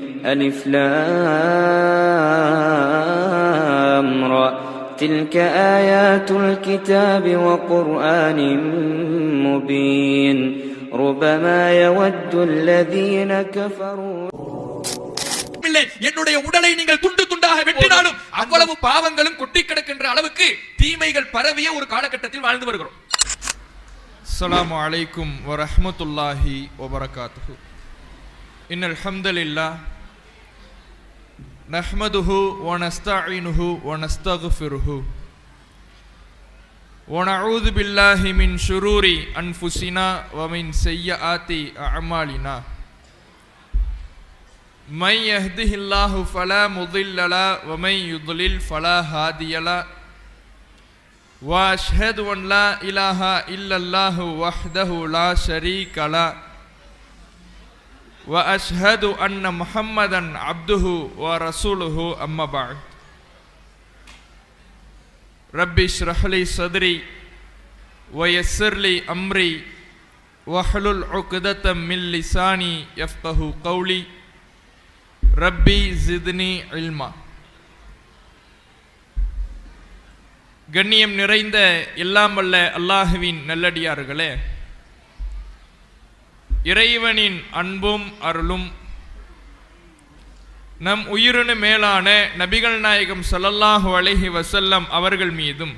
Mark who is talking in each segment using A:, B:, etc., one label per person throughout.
A: ألف لام را تلك آيات الكتاب وقرآن مبين ربما يود الذين كفروا
B: என்னுடைய உடலை நீங்கள் துண்டு துண்டாக வெட்டினாலும் அவ்வளவு பாவங்களும் கொட்டி கிடக்கின்ற அளவுக்கு தீமைகள் பரவிய ஒரு காலகட்டத்தில் வாழ்ந்து வருகிறோம்.
C: அஸ்ஸலாமு அலைக்கும் வரஹ்மத்துல்லாஹி வபரகாத்துஹு. இன்னல் ஹம்தலில்லாஹ் நஹ்மதுஹு வ நஸ்தஈனுஹு வ நஸ்தக்ஃபிருஹு வ நஊது பில்லாஹி மின் ஷுரூரி அன்ஃபுஸினா வ மின் ஸய்யிஆத்தி அஅமாலினா. من يهده الله فلا مضل له ومن يضلل فلا هادي له واشهد ان لا اله الا الله وحده لا شريك له واشهد ان محمدا عبده ورسوله اما بعد ربي اشرح لي صدري ويسر لي امري واحلل عقدة من لساني يفقهوا قولي ரப்பி ஜித்னி இல்மா. கண்ணியம் நிறைந்த எல்லாம் வல்ல அல்லாஹுவின் நல்லடியார்களே, இறைவனின் அன்பும் அருளும் நம் உயிரினு மேலான நபிகள் நாயகம் ஸல்லல்லாஹு அலைஹி வஸல்லம் அவர்கள் மீதும்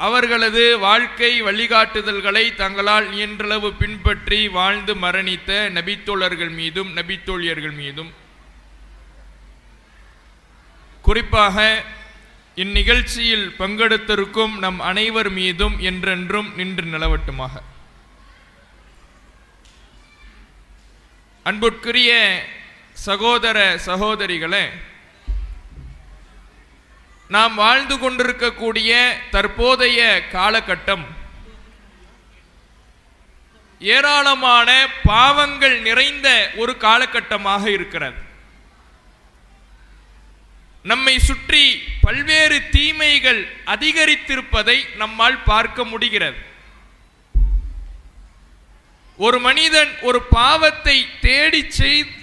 C: அவர்களது வாழ்க்கை வழிகாட்டுதல்களை தங்களால் இயன்றளவு பின்பற்றி வாழ்ந்து மரணித்த நபித்தோழர்கள் மீதும் நபித்தோழியர்கள் மீதும் குறிப்பாக இந்நிகழ்ச்சியில் பங்கெடுத்திருக்கும் நம் அனைவர் மீதும் என்றென்றும் நின்று நிலவட்டுமாக. அன்புக்குரிய சகோதர சகோதரிகளே, நாம் வாழ்ந்து கொண்டிருக்கக்கூடிய தற்போதைய காலகட்டம் ஏராளமான பாவங்கள் நிறைந்த ஒரு காலகட்டமாக இருக்கிறது. நம்மை சுற்றி பல்வேறு தீமைகள் அதிகரித்திருப்பதை நம்மால் பார்க்க முடிகிறது. ஒரு மனிதன் ஒரு பாவத்தை தேடி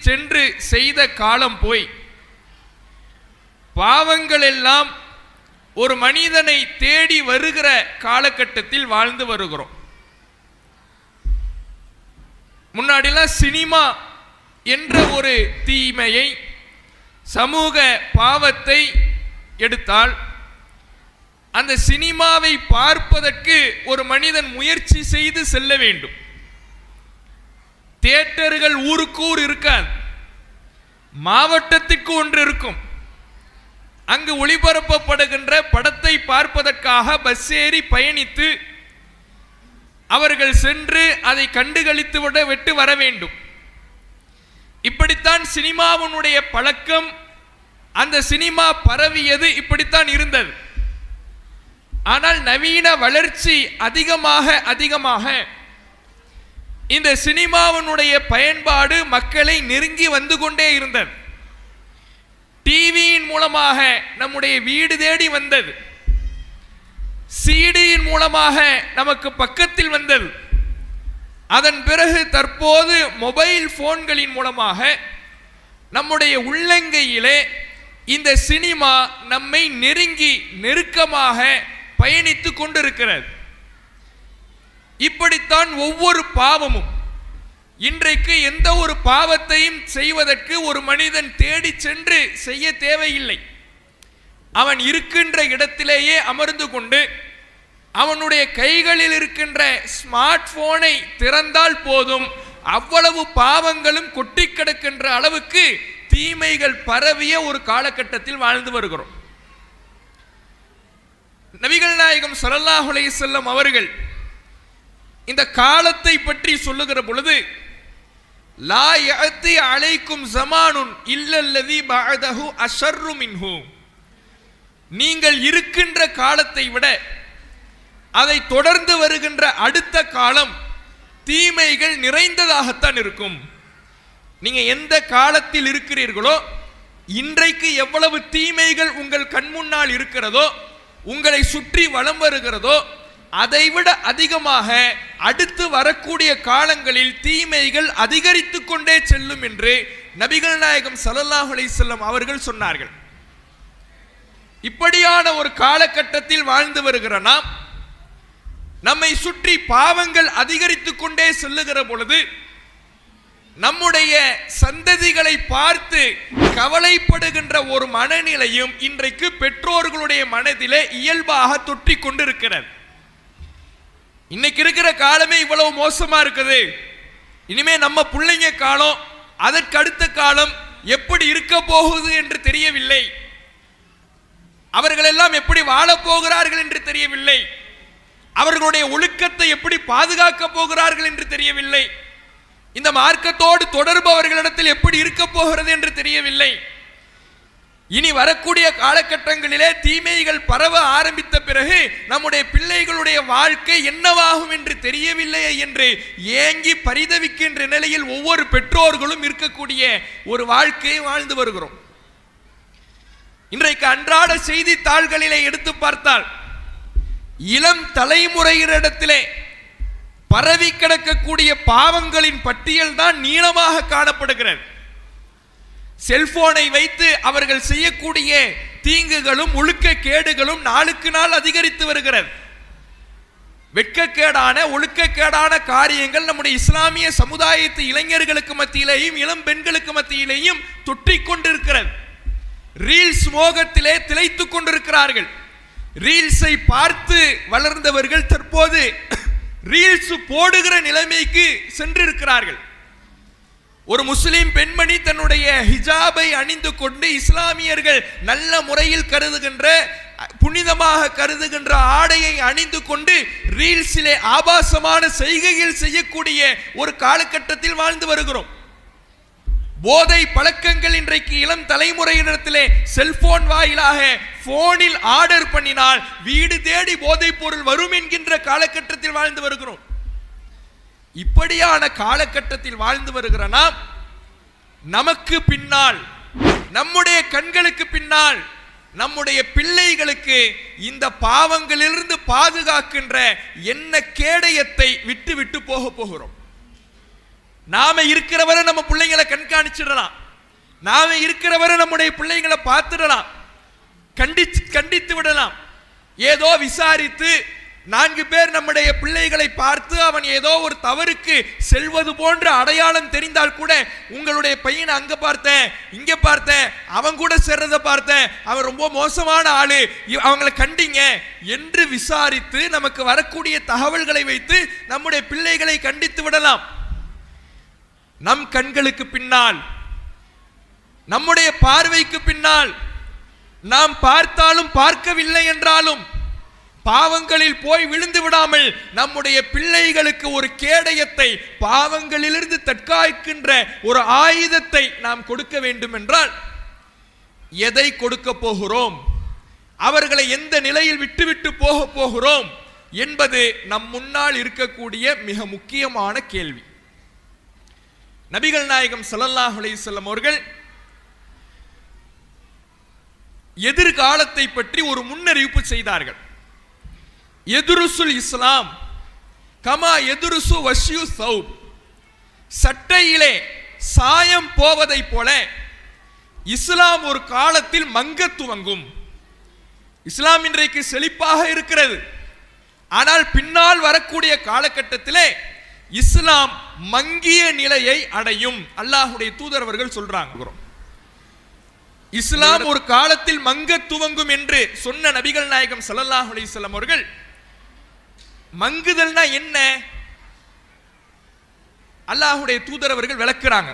C: சென்று செய்த காலம் போய் பாவங்கள் எல்லாம் ஒரு மனிதனை தேடி வருகிற காலகட்டத்தில் வாழ்ந்து வருகிறோம். முன்னாடிலாம் சினிமா என்ற ஒரு தீமையை, சமூக பாவத்தை எடுத்தால் அந்த சினிமாவை பார்ப்பதற்கு ஒரு மனிதன் முயற்சி செய்து செல்ல வேண்டும். தியேட்டர்கள் ஊருக்கு ஊர் இருக்காது, மாவட்டத்திற்கு ஒன்று இருக்கும். அங்கு ஒளிபரப்பப்படுகின்ற படத்தை பார்ப்பதற்காக பஸ் ஏறி பயணித்து அவர்கள் சென்று அதை கண்டுகளித்து விட்டு வர வேண்டும். இப்படித்தான் சினிமாவினுடைய பழக்கம், அந்த சினிமா பரவியது இப்படித்தான் இருந்தது. ஆனால் நவீன வளர்ச்சி அதிகமாக இந்த சினிமாவினுடைய பயன்பாடு மக்களை நெருங்கி வந்து கொண்டே இருந்தது. டிவியின் மூலமாக நம்முடைய வீடு தேடி வந்தது, சிடியின் மூலமாக நமக்கு பக்கத்தில் வந்தது. அதன் பிறகு தற்போது மொபைல் போன்களின் மூலமாக நம்முடைய உள்ளங்கையிலே இந்த சினிமா நம்மை நெருங்கி நெருக்கமாக பயணித்து கொண்டிருக்கிறது. இப்படித்தான் ஒவ்வொரு பாவமும். இன்றைக்கு எந்த ஒரு பாவத்தையும் செய்வதற்கு ஒரு மனிதன் தேடி சென்று செய்ய தேவையில்லை. அவன் இருக்கின்ற இடத்திலேயே அமர்ந்து கொண்டு அவனுடைய கைகளில் இருக்கின்ற ஸ்மார்ட் போனை திறந்தால் போதும், அவ்வளவு பாவங்களும் கொட்டி கிடக்கின்ற அளவுக்கு தீமைகள் பரவிய ஒரு காலகட்டத்தில் வாழ்ந்து வருகிறோம். நபிகள் நாயகம் ஸல்லல்லாஹு அலைஹி வஸல்லம் அவர்கள் இந்த காலத்தை பற்றி சொல்லுகிற பொழுது, லா யஅதி அலைக்கும் ஸமானுன் இல்லல்லதி பஅதஹு அஷர்ரு மின்ஹு, நீங்கள் இருக்கின்ற காலத்தை விட அதை தொடர்ந்து வருகின்ற அடுத்த காலம் தீமைகள் நிறைந்ததாகத்தான் இருக்கும். நீங்க எந்த காலத்தில் இருக்கிறீர்களோ, இன்றைக்கு எவ்வளவு தீமைகள் உங்கள் கண் முன்னால் இருக்கிறதோ, உங்களை சுற்றி வலம் வருகிறதோ, அதைவிட அதிகமாக அடுத்து வரக்கூடிய காலங்களில் தீமைகள் அதிகரித்து கொண்டே செல்லும் என்று நபிகள் நாயகம் ஸல்லல்லாஹு அலைஹி வஸல்லம் அவர்கள் சொன்னார்கள். இப்படியான ஒரு காலகட்டத்தில் வாழ்ந்து வருகிற நாம் நம்மை சுற்றி பாவங்கள் அதிகரித்து கொண்டே செல்லுகிற பொழுது நம்முடைய சந்ததிகளை பார்த்து கவலைப்படுகின்ற ஒரு மனநிலையும் இன்றைக்கு பெற்றோர்களுடைய மனதிலே இயல்பாக தொற்றிக் கொண்டிருக்கிறது. இன்னைக்கு இருக்கிற காலமே இவ்வளவு மோசமா இருக்குது. இனிமே நம்ம பிள்ளைங்க காலம், அதற்கு அடுத்த காலம் எப்படி இருக்க போகுது என்று தெரியவில்லை. அவர்கள் எல்லாம் எப்படி வாழப் போகிறார்கள் என்று தெரியவில்லை. அவர்களுடைய ஒழுக்கத்தை எப்படி பாதுகாக்க போகிறார்கள் என்று தெரியவில்லை. இந்த மார்க்கத்தோடு தொடர்பு அவர்களிடத்தில் எப்படி இருக்க போகிறது என்று தெரியவில்லை. இனி வரக்கூடிய காலகட்டங்களிலே தீமைகள் பரவ ஆரம்பித்த பிறகு நம்முடைய பிள்ளைகளுடைய வாழ்க்கை என்னவாகும் என்று தெரியவில்லை என்று ஏங்கி பரிதவிக்கின்ற நிலையில் ஒவ்வொரு பெற்றோர்களும் இருக்கக்கூடிய ஒரு வாழ்க்கையை வாழ்ந்து வருகிறோம். இன்றைக்கு அன்றாட செய்தித்தாள்களிலே எடுத்து பார்த்தால் இளம் தலைமுறையினரிடத்திலே பரவி கிடக்கக்கூடிய பாவங்களின் பட்டியல் தான் நீளமாக காணப்படுகிறது. செல்போனை வைத்து அவர்கள் செய்யக்கூடிய தீங்குகளும் ஒழுக்க கேடுகளும் நாளுக்கு நாள் அதிகரித்து வருகிறது. வெட்கக்கேடான ஒழுக்கக்கேடான காரியங்கள் நம்முடைய இஸ்லாமிய சமுதாயத்து இளைஞர்களுக்கு மத்தியிலேயும் இளம் பெண்களுக்கு மத்தியிலேயும் தொற்றிக் கொண்டிருக்கிறது. ரீல்ஸ் மோகத்திலே திளைத்துக் கொண்டிருக்கிறார்கள். ரீல்ஸை பார்த்து வளர்ந்தவர்கள் தற்போது ரீல்ஸ் போடுகிற நிலைமைக்கு சென்றிருக்கிறார்கள். ஒரு முஸ்லிம் பெண்மணி தன்னுடைய ஹிஜாபை அணிந்து கொண்டு இஸ்லாமியர்கள் நல்ல முறையில் கருதுகின்ற புனிதமாக கருதுகின்ற ஆடையை அணிந்து கொண்டு ரீல்ஸிலே ஆபாசமான செய்கைகள் செய்யக்கூடிய ஒரு காலகட்டத்தில் வாழ்ந்து வருகிறோம். போதை பழக்கங்கள் இன்றைக்கு இளம் தலைமுறையினத்திலே செல்போன் வாயிலாக போனில் ஆர்டர் பண்ணினால் வீடு தேடி போதைப் பொருள் வரும் என்கின்ற காலகட்டத்தில் வாழ்ந்து வருகிறோம். இப்படியான காலகட்டத்தில் வாழ்ந்து வருகிற நாம் நமக்கு பின்னால், நம்முடைய கண்களுக்கு பின்னால் நம்முடைய பிள்ளைகளுக்கு இந்த பாவங்களிலிருந்து பாதுகாக்கின்ற என்ன கேடயத்தை விட்டு விட்டு போகிறோம். நாம இருக்கிறவரை நம்ம பிள்ளைங்களை கண்காணிச்சிடலாம். நாம இருக்கிறவரை நம்முடைய பிள்ளைங்களை பார்த்துடலாம், கண்டித்து விடலாம். ஏதோ விசாரித்து 4 பேர் நம்முடைய பிள்ளைகளை பார்த்து அவன் ஏதோ ஒரு தவறுக்கு செல்வது போன்ற அடையாளம் தெரிந்தால் கூட உங்களுடைய பையனை அங்க பார்த்தேன், இங்க பார்த்தேன், அவன் கூட சேர்றதை பார்த்தேன், அவன் ரொம்ப மோசமான ஆளு, அவங்களை கண்டிங்க என்று விசாரித்து நமக்கு வரக்கூடிய தகவல்களை வைத்து நம்முடைய பிள்ளைகளை கண்டித்து விடலாம். நம் கண்களுக்கு பின்னால், நம்முடைய பார்வைக்கு பின்னால், நாம் பார்த்தாலும் பார்க்கவில்லை என்றாலும் பாவங்களில் போய் விழுந்து விடாமல் நம்முடைய பிள்ளைகளுக்கு ஒரு கேடயத்தை, பாவங்களிலிருந்து தற்காக்கின்ற ஒரு ஆயுதத்தை நாம் கொடுக்க வேண்டும் என்றால் எதை கொடுக்க போகிறோம், அவர்களை எந்த நிலையில் விட்டுவிட்டு போக போகிறோம் என்பது நம் முன்னால் இருக்கக்கூடிய மிக முக்கியமான கேள்வி. நபிகள் நாயகம் ஸல்லல்லாஹு அலைஹி வஸல்லம் அவர்கள் எதிர்காலத்தை பற்றி ஒரு முன்னறிவிப்பு செய்தார்கள். எதுருசுல் இஸ்லாம் கமா எதுருசு வஷ்யு சௌப், சட்டையிலே சாயம் போவதை போல இஸ்லாம் ஒரு காலத்தில் மங்க துவங்கும். இஸ்லாம் இன்றைக்கு செழிப்பாக இருக்கிறது, ஆனால் பின்னால் வரக்கூடிய காலகட்டத்திலே இஸ்லாம் மங்கிய நிலையை அடையும். அல்லாஹ்வுடைய தூதர் அவர்கள் சொல்றாங்க, இஸ்லாம் ஒரு காலத்தில் மங்க துவங்கும் என்று சொன்ன நபிகள் நாயகம் ஸல்லல்லாஹு அலைஹி வஸல்லம் அவர்கள் மங்குதல்னா என்ன அல்லாஹ்வுடைய தூதர் அவர்கள் விளக்குறாங்க.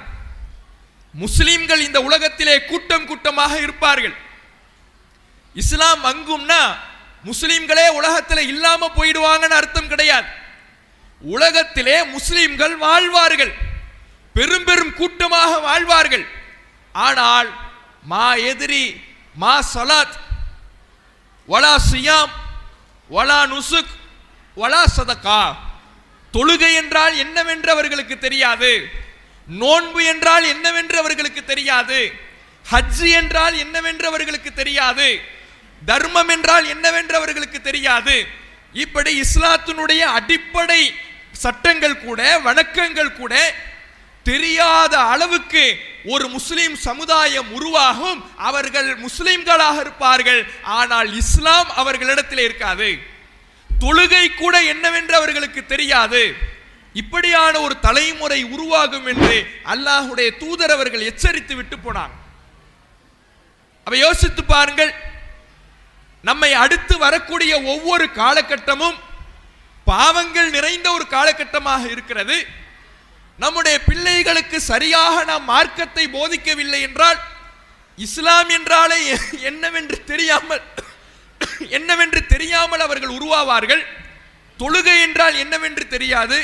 C: முஸ்லிம்கள் இந்த உலகத்திலே கூட்டம் கூட்டமாக இருப்பார்கள். இஸ்லாம் மங்கும்னா முஸ்லிம்களே உலகத்திலே இல்லாம போயிடுவாங்கன்னு அர்த்தம் கிடையாது. உலகத்திலே முஸ்லிம்கள் வாழ்வார்கள், பெரும் பெரும் கூட்டமாக வாழ்வார்கள். ஆனால் மா எதிரி மா சலாத் வலா சியாம் வலா நுசுக் வலா சதகா, தொழுகை என்றால் என்னவென்று அவர்களுக்கு தெரியாது, நோன்பு என்றால் என்னவென்று அவர்களுக்கு தெரியாது, ஹஜ் என்றால் என்னவென்று அவர்களுக்கு தெரியாது, தர்மம் என்றால் என்னவென்று அவர்களுக்கு தெரியாது. இப்படி இஸ்லாத்தினுடைய அடிப்படை சட்டங்கள் கூட வணக்கங்கள் கூட தெரியாத அளவுக்கு ஒரு முஸ்லிம் சமுதாயம் உருவாகும். அவர்கள் முஸ்லிம்களாக இருப்பார்கள், ஆனால் இஸ்லாம் அவர்களிடத்தில் இருக்காது. தொழுகை கூட என்னவென்று அவர்களுக்கு தெரியாது. இப்படியான ஒரு தலைமுறை உருவாகும் என்று அல்லாஹ்வுடைய தூதர் அவர்கள் எச்சரித்து விட்டு போனாங்க. அப்ப யோசித்து பாருங்கள், நம்மை அடுத்து வரக்கூடிய ஒவ்வொரு காலகட்டமும் பாவங்கள் நிறைந்த ஒரு காலகட்டமாக இருக்கிறது. நம்முடைய பிள்ளைகளுக்கு சரியாக நாம் மார்க்கத்தை போதிக்கவில்லை என்றால், இஸ்லாம் என்றாலே என்னவென்று தெரியாமல் அவர்கள் உருவாவார்கள். தொழுகை என்றால் என்னவென்று தெரியாது,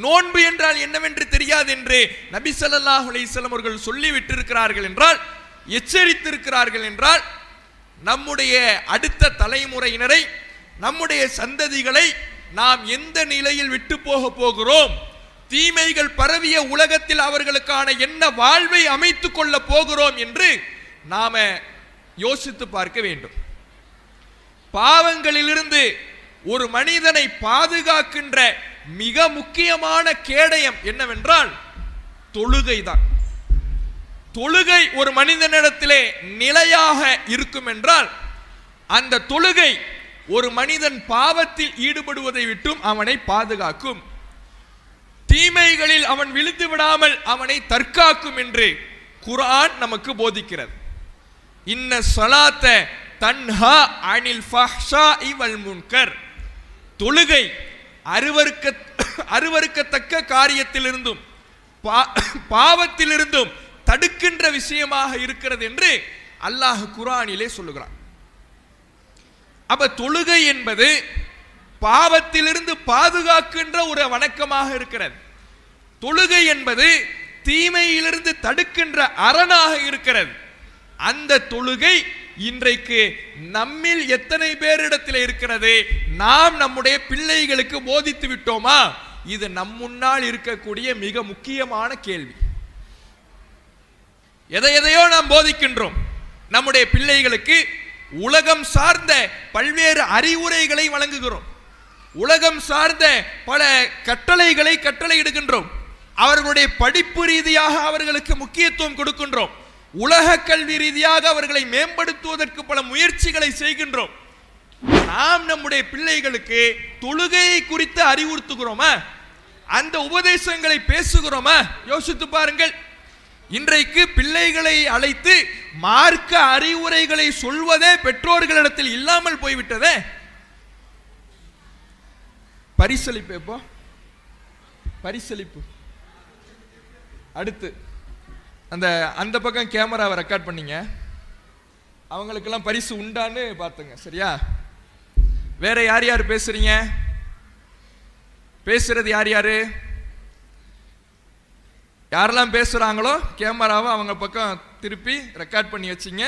C: நோன்பு என்றால் என்னவென்று தெரியாது என்று நபி ஸல்லல்லாஹு அலைஹி வஸல்லம் அவர்கள் சொல்லி விட்டிருக்கிறார்கள் என்றால், எச்சரித்திருக்கிறார்கள் என்றால், நம்முடைய அடுத்த தலைமுறையினரை, நம்முடைய சந்ததிகளை நாம் எந்த நிலையில் விட்டு போகிறோம், தீமைகள் பரவிய உலகத்தில் அவர்களுக்கான என்ன வாழ்வை அமைத்துக் கொள்ள போகிறோம் என்று நாம யோசித்து பார்க்க வேண்டும். பாவங்களிலிருந்து ஒரு மனிதனை பாதுகாக்கின்ற மிக முக்கியமான கேடயம் என்னவென்றால் தொழுகைதான். தொழுகை ஒரு மனிதனிடத்திலே நிலையாக இருக்கும் என்றால், அந்த தொழுகை ஒரு மனிதன் பாவத்தில் ஈடுபடுவதை விட்டும் அவனை பாதுகாக்கும், தீமைகளில் அவன் விழுந்து விடாமல் அவனை தற்காக்கும் என்று குர்ஆன் நமக்கு போதிக்கிறது. இன்ன ஸலாத்த தன்ஹா அனில் ஃபஹ்ஷாஇ வல் முன்கர். தொழுகை அருவருக்கத்தக்க காரியத்திலிருந்தும் பாவத்திலிருந்தும் தடுக்கின்ற விஷயமாக இருக்கிறது என்று அல்லாஹ் குர்ஆனிலே சொல்லுகிறான். அப்ப தொழுகை என்பது பாவத்திலிருந்து பாதுகாக்கின்ற ஒரு வணக்கமாக இருக்கிறது. தொழுகை என்பது தீமையிலிருந்து தடுக்கின்ற அரணாக இருக்கிறது. அந்த தொழுகை இன்றைக்கு நம்மில் எத்தனை பேரிடத்தில் இருக்கிறது? நாம் நம்முடைய பிள்ளைகளுக்கு போதித்து விட்டோமா? இது நம் முன்னால் இருக்கக்கூடிய மிக முக்கியமான கேள்வி. எதையோ நாம் போதிக்கின்றோம். நம்முடைய பிள்ளைகளுக்கு உலகம் சார்ந்த பல்வேறு அறிவுரைகளை வழங்குகிறோம், உலகம் சார்ந்த பல கட்டளைகளை கட்டளையிடுகின்றோம், அவர்களுடைய படிப்பு ரீதியாக அவர்களுக்கு முக்கியத்துவம் கொடுக்கின்றோம், உலக கல்வி ரீதியாக அவர்களை மேம்படுத்துவதற்கு பல முயற்சிகளை செய்கின்றோம். நாம் நம்முடைய பிள்ளைகளுக்கு தொழுகையை குறித்து அறிவுறுத்துகிறோமா? அந்த உபதேசங்களை பேசுகிறோமா? யோசித்து பாருங்கள். இன்றைக்கு பிள்ளைகளை அழைத்து மார்க்க அறிவுரைகளை சொல்வதே பெற்றோர்களிடத்தில் இல்லாமல் போய்விட்டதே. பரிசளிப்பு பரிசளிப்பு அடுத்து அந்த பக்கம் கேமராவை ரெக்கார்ட் பண்ணீங்க, அவங்களுக்கெல்லாம் பரிசு உண்டான்னு பார்த்துங்க. சரியா? வேற யார் யார் பேசுறீங்க? பேசுறது யார் யாரு? யாரெல்லாம் பேசுறாங்களோ கேமராவை அவங்க பக்கம் திருப்பி ரெக்கார்ட் பண்ணி வச்சிங்க.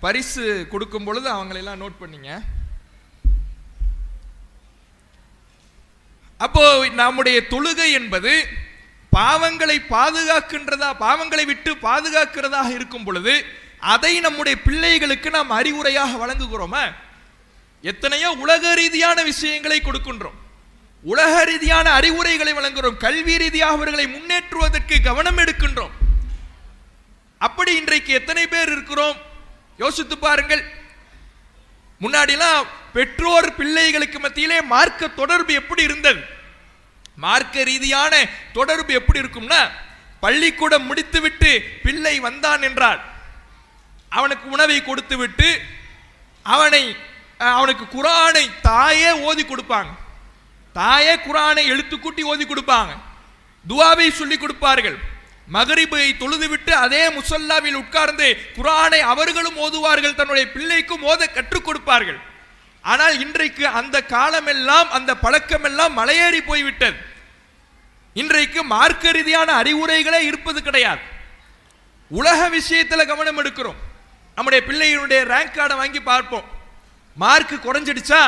C: பரிசு கொடுக்கும் பொழுது அவங்களெல்லாம் நோட் பண்ணீங்க. அப்போ நம்முடைய தொழுகை என்பது பாவங்களை பாதுகாக்கின்றதா, பாவங்களை விட்டு பாதுகாக்கிறதாக இருக்கும் பொழுது அதை நம்முடைய பிள்ளைகளுக்கு நாம் அறிவுரையாக வழங்குகிறோமா? எத்தனையோ உலக ரீதியான விஷயங்களை கொடுக்கின்றோம், உலக ரீதியான அறிவுரைகளை வழங்குகிறோம், கல்வி ரீதியாக அவர்களை முன்னேற்றுவதற்கு கவனம் எடுக்கின்றோம். அப்படி இன்றைக்கு எத்தனை பேர் இருக்கிறோம்? யோசித்து பாருங்கள். முன்னாடிலாம் பெற்றோர் பிள்ளைகளுக்கு மத்தியிலே மார்க்க தொடர்பு எப்படி இருந்தது? மார்க்க ரீதியான தொடர்பு எப்படி இருக்கும்னா, பள்ளிக்கூடம் முடித்துவிட்டு பிள்ளை வந்தான் என்றால் அவனுக்கு உணவை கொடுத்து விட்டு அவனுக்கு குர்ஆனை தாயே ஓதி கொடுப்பாங்க, தாயே குர்ஆனை எழுத்துக்கூட்டி ஓதி கொடுப்பாங்க, துஆவை சொல்லி கொடுப்பார்கள். மகரிபை தொழுதுவிட்டு அதே முசல்லாவில் உட்கார்ந்து குர்ஆனை அவர்களும் ஓதுவார்கள், தன்னுடைய பிள்ளைக்கும் ஓத கற்றுக் கொடுப்பார்கள். ஆனால் இன்றைக்கு அந்த காலமெல்லாம் அந்த பழக்கமெல்லாம் மலையேறி போய்விட்டது. இன்றைக்கு மார்க்க ரீதியான அறிவுரைகளே இருப்பது கிடையாது. உலக விஷயத்தில் கவனம் எடுக்கிறோம். நம்முடைய பிள்ளைகளுடைய ரேங்க் கார்டை வாங்கி பார்ப்போம். மார்க் குறைஞ்சிடுச்சா?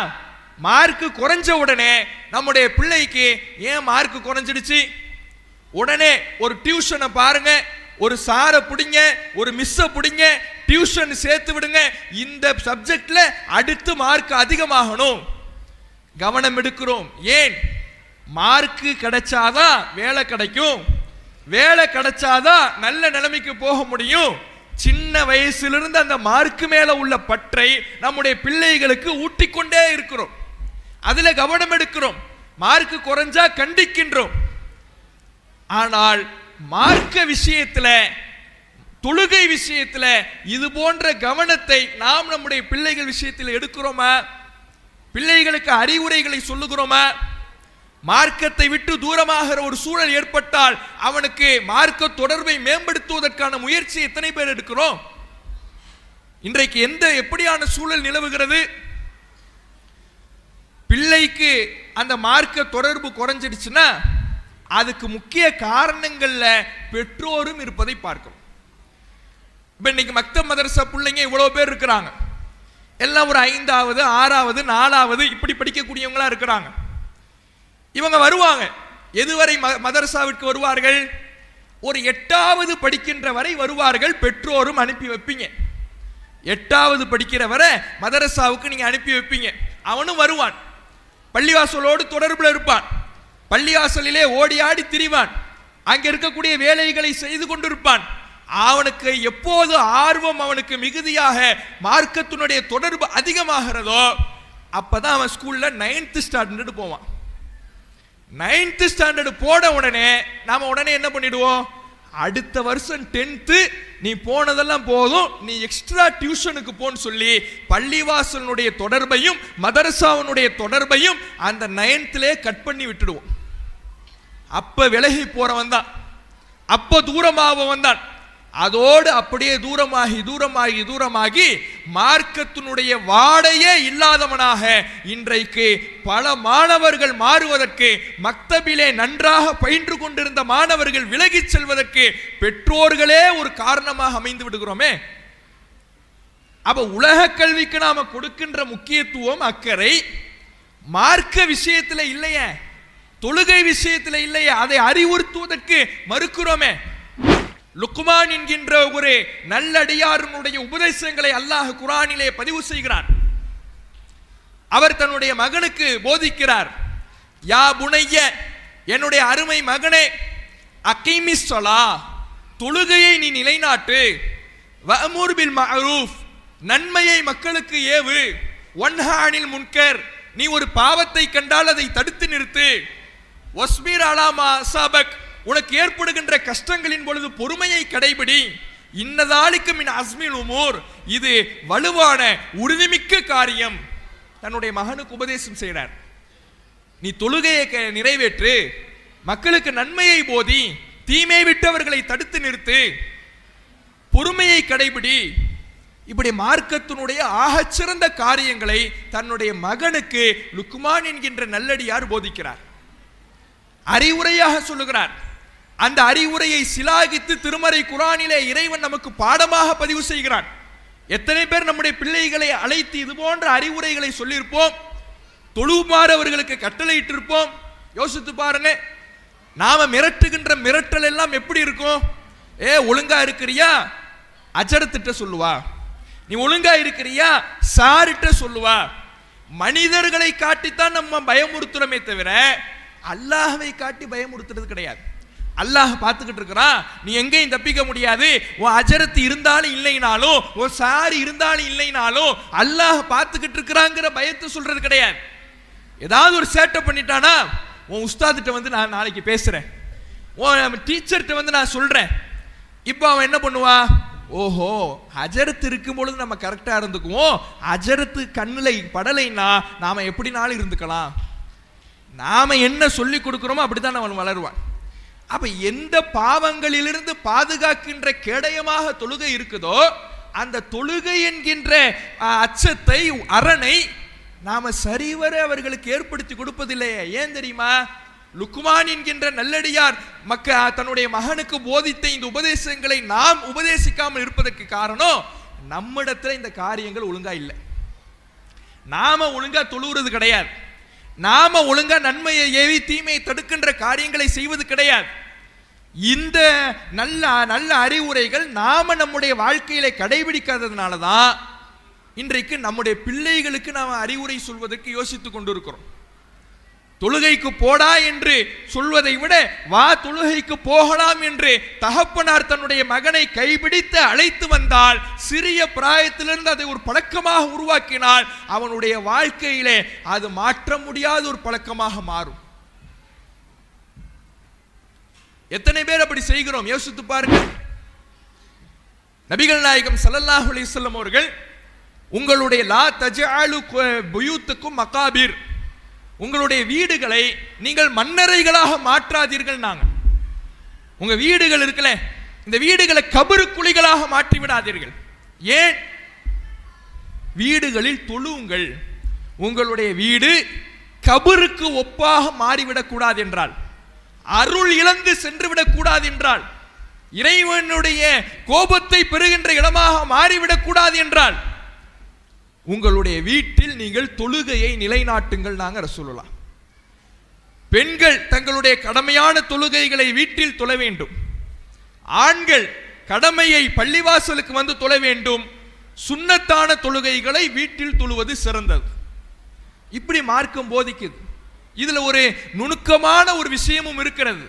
C: மார்க் குறைஞ்ச உடனே நம்முடைய பிள்ளைக்கு ஏன் மார்க் குறைஞ்சிடுச்சு, உடனே ஒரு டியூஷனை பாருங்க, ஒரு சாரை பிடிங்க, ஒரு மிஸ்ஸை பிடிங்க, டியூஷன் சேர்த்து விடுங்க, இந்த சப்ஜெக்ட்ல அடுத்து மார்க் அதிகமாகணும். கவனம் எடுக்கிறோம். ஏன்? மார்க்கு கிடைச்சாதான் வேலை கிடைக்கும், வேலை கிடைச்சாதான் நல்ல நிலைமைக்கு போக முடியும். சின்ன வயசிலிருந்து அந்த மார்க்கு மேல உள்ள பற்றை நம்முடைய பிள்ளைகளுக்கு ஊட்டிக்கொண்டே இருக்கிறோம், அதுல கவனம் எடுக்கிறோம். மார்க்கு குறைஞ்சா கண்டிக்கின்றோம். ஆனால் மார்க்க விஷயத்துல, தொழுகை விஷயத்துல இது போன்ற கவனத்தை நாம் நம்முடைய பிள்ளைகள் விஷயத்தில் எடுக்கிறோமா? பிள்ளைகளுக்கு அறிவுரைகளை சொல்லுகிறோமா? மார்க்கத்தை விட்டு தூரமாகிற ஒரு சூழல் ஏற்பட்டால் அவனுக்கு மார்க்க தொடர்பை மேம்படுத்துவதற்கான முயற்சி எத்தனை பேர் எடுக்கிறோம்? இன்றைக்கு எப்படியான சூழல் நிலவுகிறது? பிள்ளைக்கு அந்த மார்க்க தொடர்பு குறைஞ்சிடுச்சுன்னா அதுக்கு முக்கிய காரணங்கள்ல பெற்றோரும் இருப்பதை பார்க்கிறோம். இப்ப இன்னைக்கு மக்தப் மதரசா பிள்ளைங்க இவ்வளவு பேர் இருக்கிறாங்க, எல்லாம் ஒரு 5வது 6வது 4வது இப்படி படிக்கக்கூடியவங்களா இருக்கிறாங்க. இவங்க வருவாங்க, எதுவரை மதரசாவிற்கு வருவார்கள்? ஒரு 8வது படிக்கின்ற வரை வருவார்கள். பெற்றோரும் அனுப்பி வைப்பீங்க. 8வது படிக்கிற வரை மதரசாவுக்கு நீங்க அனுப்பி வைப்பீங்க. அவனும் வருவான், பள்ளிவாசலோடு தொடர்புல இருப்பான், பள்ளிவாசலிலே ஓடி ஆடி திரிவான், அங்க இருக்கக்கூடிய வேலைகளை செய்து கொண்டிருப்பான். அவனுக்கு எப்போது ஆர்வம் அவனுக்கு மிகுதியாக மார்க்கத்தினுடைய தொடர்பு அதிகமாகிறதோ அப்பதான் அவன் ஸ்கூல்ல 9th ஸ்டாண்டர்ட் போவான். 9th ஸ்டாண்டர்ட் போன உடனே நாம உடனே என்ன பண்ணிடுவோம்? அடுத்த வருஷம் 10th நீ போனதெல்லாம் போதும், நீ எக்ஸ்ட்ரா டியூஷனுக்கு போன்னு சொல்லி பள்ளிவாசலுடைய தொடர்பையும் மதரசாவுடைய தொடர்பையும் அந்த 9thலே கட் பண்ணி விட்டுடுவோம். அப்ப விலகி போறவன் தான், அப்ப தூரமாகவன் தான். அதோடு அப்படியே தூரமாகி தூரமாகி தூரமாகி மார்க்கத்தினுடைய வாடையே இல்லாதவனாக இன்றைக்கு பல மாணவர்கள் மாறுவதற்கு, மக்தபிலே நன்றாக பயின்று கொண்டிருந்த மாணவர்கள் விலகி செல்வதற்கு பெற்றோர்களே ஒரு காரணமாக அமைந்து விடுகிறோமே. அப்ப உலக கல்விக்கு நாம கொடுக்கின்ற முக்கியத்துவம், அக்கறை மார்க்க விஷயத்துல இல்லையே, தொழுகை விஷயத்துல இல்லையே, அதை அறிவுறுத்துவதற்கு மறுக்கிறோமே. லுக்மான் என்கின்ற ஒரு நல்லடியாருடைய உபதேசங்களை அல்லாஹ் குர்ஆனிலே பதிவு செய்கிறார். அவர் தன்னுடைய மகனுக்கு போதிக்கிறார். யா புனைய, என்னுடைய அருமை மகனே, அகீமிஸ் ஸலா, தொழுகையை நீ நிலைநாட்டு, வஅமுர் பில் மஅரூஃப், நன்மையை மக்களுக்கு ஏவு, வன்ஹா அனில் முன்கர், நீ ஒரு பாவத்தை கண்டால் அதை தடுத்து நிறுத்து, வஸ்பிர் அலா மா அஸாபக், உனக்கு ஏற்படுகின்ற கஷ்டங்களின் பொழுது பொறுமையை கடைபிடி, இன்னதாலிக்கு மின் அஸ்மில் உமூர், இது வலுவான உறுதிமிக்க காரியம். தன்னுடைய மகனுக்கு உபதேசம் செய்கிறார். நீ தொழுகையை நிறைவேற்று, மக்களுக்கு நன்மையை போதி, தீமை விட்டவர்களை தடுத்து நிறுத்து, பொறுமையை கடைபிடி. இப்படி மார்க்கத்தினுடைய ஆகச்சிறந்த காரியங்களை தன்னுடைய மகனுக்கு லுக்மான் என்கின்ற நல்லடியார் போதிக்கிறார், அறிவுரையாக சொல்லுகிறார். அந்த அறிவுரையை சிலாகித்து திருமறை குர்ஆனிலே இறைவன் நமக்கு பாடமாக பதிவு செய்கிறான். எத்தனை பேர் நம்முடைய பிள்ளைகளை அழைத்து இது போன்ற அறிவுரைகளை சொல்லியிருப்போம், தொழுமாறு அவர்களுக்கு கட்டளையிட்டிருப்போம். யோசித்து பாருங்க, நாம மிரட்டுகின்ற மிரட்டல் எல்லாம் எப்படி இருக்கும்? ஒழுங்கா இருக்கிறியா, அஜரத்திட்ட சொல்லுவா. நீ ஒழுங்கா இருக்கிறியா, சாரிட்ட சொல்லுவா. மனிதர்களை காட்டித்தான் நம்ம பயமுறுத்துறோமே தவிர அல்லாஹ்வை காட்டி பயமுறுத்துறது கிடையாது. அல்லாஹ் பார்த்துக்கிட்டு இருக்கிறான், நீ எங்கேயும் தப்பிக்க முடியாது. உன் அஜரத்து இருந்தாலும் இல்லைனாலும், உன் சாரி இருந்தாலும் இல்லைனாலும் அல்லாஹ் பார்த்துக்கிட்டு இருக்கிறாங்கிற பயத்தை சொல்றது கிடையாது. ஏதாவது ஒரு சேட்டை பண்ணிட்டானா, உன் உஸ்தாதிட்ட வந்து நான் நாளைக்கு பேசுறேன், உன் டீச்சர்கிட்ட வந்து நான் சொல்றேன். இப்போ அவன் என்ன பண்ணுவா? ஓஹோ, அஜரத்து இருக்கும் பொழுது நம்ம கரெக்டா இருந்துக்குவோம், அஜரத்து கண்ணுல படலைன்னா நாம எப்படினாலும் இருந்துக்கலாம். நாம என்ன சொல்லி கொடுக்கிறோமோ அப்படித்தான் அவன் வளருவான். அப்ப எந்த பாவங்களிலிருந்து பாதுகாக்கின்ற கேடயமாக தொழுகை இருக்குதோ அந்த தொழுகை என்கின்ற அச்சத்தை, அரணை நாம சரிவர அவர்களுக்கு ஏற்படுத்தி கொடுப்பதில்லையே. ஏன் தெரியுமா? லுக்மான் என்கின்ற நல்லடியார் தன்னுடைய மகனுக்கு போதித்த இந்த உபதேசங்களை நாம் உபதேசிக்காமல் இருப்பதற்கு காரணம், நம்மிடத்துல இந்த காரியங்கள் ஒழுங்கா இல்லை. நாம ஒழுங்கா தொழுகிறது கிடையாது, நாம ஒழுங்கா நன்மையை ஏவி தீமையை தடுக்கின்ற காரியங்களை செய்வது கிடையாது. இந்த நல்ல நல்ல அறிவுரைகள் நாம நம்முடைய வாழ்க்கையில கடைபிடிக்காததுனால தான் இன்றைக்கு நம்முடைய பிள்ளைகளுக்கு நாம அறிவுரை சொல்வதற்கு யோசித்துக் கொண்டிருக்கிறோம். தொழுகைக்கு போடா என்று சொல்வதை விட வா தொழுகைக்கு போகலாம் என்று தகப்பனார் தன்னுடைய மகனை கைபிடித்து அழைத்து வந்தால், சிறிய பிராயத்திலிருந்து அதை ஒரு பழக்கமாக உருவாக்கினால் அவனுடைய வாழ்க்கையிலே அது மாற்ற முடியாத ஒரு பழக்கமாக மாறும். எத்தனை பேர் அப்படி செய்கிறோம் யோசித்து பாருங்கள். நபிகள் நாயகம் ஸல்லல்லாஹு அலைஹி வஸல்லம் அவர்கள், உங்களுடைய லா தஜஅலு புயூத்துக்கும் மகாபீர், உங்களுடைய வீடுகளை நீங்கள் மண்ணறைகளாக மாற்றாதீர்கள். உங்க வீடுகள் இருக்குல்ல, இந்த வீடுகளை கபரு குழிகளாக மாற்றி விடாதீர்கள். ஏன்? வீடுகளில் தொழுவுங்கள். உங்களுடைய வீடு கபருக்கு ஒப்பாக மாறிவிடக் கூடாது என்றால், அருள் இழந்து சென்று விடக் கூடாது என்றால், இறைவனுடைய கோபத்தை பெறுகின்ற இடமாக மாறிவிடக் கூடாது என்றால், உங்களுடைய வீட்டில் நீங்கள் தொழுகையை நிலைநாட்டுங்கள். ரசூலுல்லாஹ் பெண்கள் தங்களுடைய கடமையான தொழுகைகளை வீட்டில் தொழ வேண்டும். ஆண்கள் கடமையை பள்ளிவாசலுக்கு வந்து தொழ வேண்டும். சுன்னத்தான தொழுகைகளை வீட்டில் தொழுவது சிறந்தது. இப்படி மார்க்கம் போதிக்குது. இதுல ஒரு நுணுக்கமான ஒரு விஷயமும் இருக்கிறது.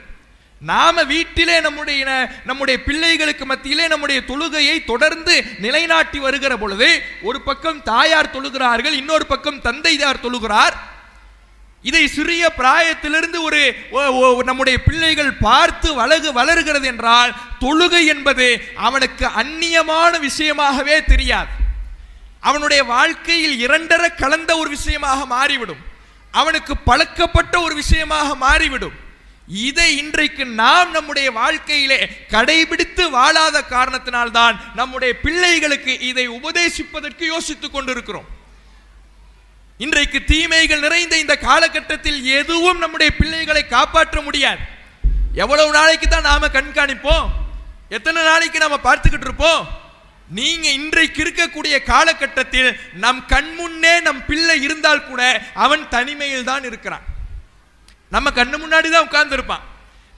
C: நாம வீட்டிலே நம்முடைய பிள்ளைகளுக்கு மத்தியிலே நம்முடைய தொழுகையை தொடர்ந்து நிலைநாட்டி வருகிற பொழுது, ஒரு பக்கம் தாயார் தொழுகிறார்கள், இன்னொரு பக்கம் தந்தையார் தொழுகிறார். இதை சிறிய பிராயத்திலிருந்து நம்முடைய பிள்ளைகள் பார்த்து வளருகிறது என்றால், தொழுகை என்பது அவனுக்கு அந்நியமான விஷயமாகவே தெரியாது. அவனுடைய வாழ்க்கையில் இரண்டரை கலந்த ஒரு விஷயமாக மாறிவிடும். அவனுக்கு பழக்கப்பட்ட ஒரு விஷயமாக மாறிவிடும். இதை இன்றைக்கு நாம் நம்முடைய வாழ்க்கையிலே கடைபிடித்து வாழாத காரணத்தினால்தான் நம்முடைய பிள்ளைகளுக்கு இதை உபதேசிப்பதற்கு யோசித்துக் கொண்டிருக்கிறோம். இன்றைக்கு தீமைகள் நிறைந்த இந்த காலகட்டத்தில் எதுவும் நம்முடைய பிள்ளைகளை காப்பாற்ற முடியாது. எவ்வளவு நாளைக்கு தான் நாம கண்காணிப்போம்? எத்தனை நாளைக்கு நாம பார்த்துக்கிட்டு இருப்போம்? நீங்க இன்றைக்கு இருக்கக்கூடிய காலகட்டத்தில் நம் கண்முன்னே நம் பிள்ளை இருந்தால் கூட அவன் தனிமையில் தான் இருக்கிறான். நம்ம கண்ணு முன்னாடி தான் உட்கார்ந்து இருப்பான்.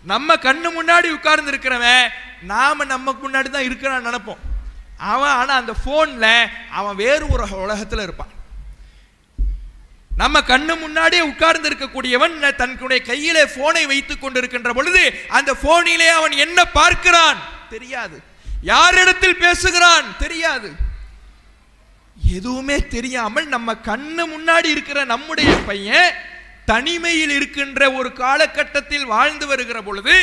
C: நம்ம கண்ணு முன்னாடி உட்கார்ந்து இருக்கிறவன் நாம நமக்கு முன்னாடி தான் இருக்கிறான்னு நினைப்போம். அவன் ஆனா அந்த போன்ல அவன் வேறு ஒரு உலகத்துல இருப்பான். நம்ம கண்ணு முன்னாடியே உட்கார்ந்து இருக்கக்கூடியவன் தன்னுடைய கையிலே போனை வைத்துக் கொண்டிருக்கின்ற பொழுது அந்த போனிலே அவன் என்ன பார்க்கிறான் தெரியாது, யாரிடத்தில் பேசுகிறான் தெரியாது. எதுவுமே தெரியாமல் நம்ம கண்ணு முன்னாடி இருக்கிற நம்முடைய பையன் தனிமையில் இருக்கின்ற ஒரு காலகட்டத்தில் வாழ்ந்து வருகிற பொழுது,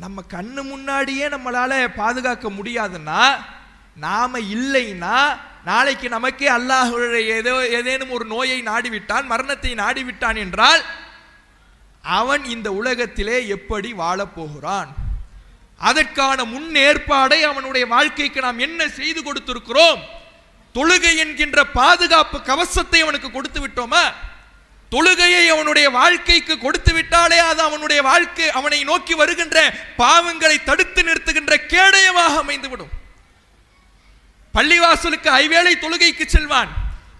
C: நம்ம கண்ணு முன்னாடியே நம்மளால பாதுகாக்க முடியாதுன்னா, நாம இல்லைன்னா நாளைக்கு நமக்கே அல்லாஹ்வுடைய ஏதேனும் ஒரு நோயை நாடிவிட்டான், மரணத்தை நாடிவிட்டான் என்றால் அவன் இந்த உலகத்திலே எப்படி வாழப் போகிறான்? அதற்கான முன்னேற்பாடை அவனுடைய வாழ்க்கைக்கு நாம் என்ன செய்து கொடுத்திருக்கிறோம்? தொழுகை என்கின்ற பாதுகாப்பு கவசத்தை அவனுக்கு கொடுத்து விட்டோமா? தொழுகையை அவனுடைய வாழ்க்கைக்கு கொடுத்து விட்டாலே அது அவனுடைய வாழ்க்கை அவனை நோக்கி வருகின்ற பாவங்களை தடுத்து நிறுத்துகின்ற கேடயமாக அமைந்துவிடும். பள்ளிவாசலுக்கு ஐவேளை தொழுகைக்கு செல்வான்.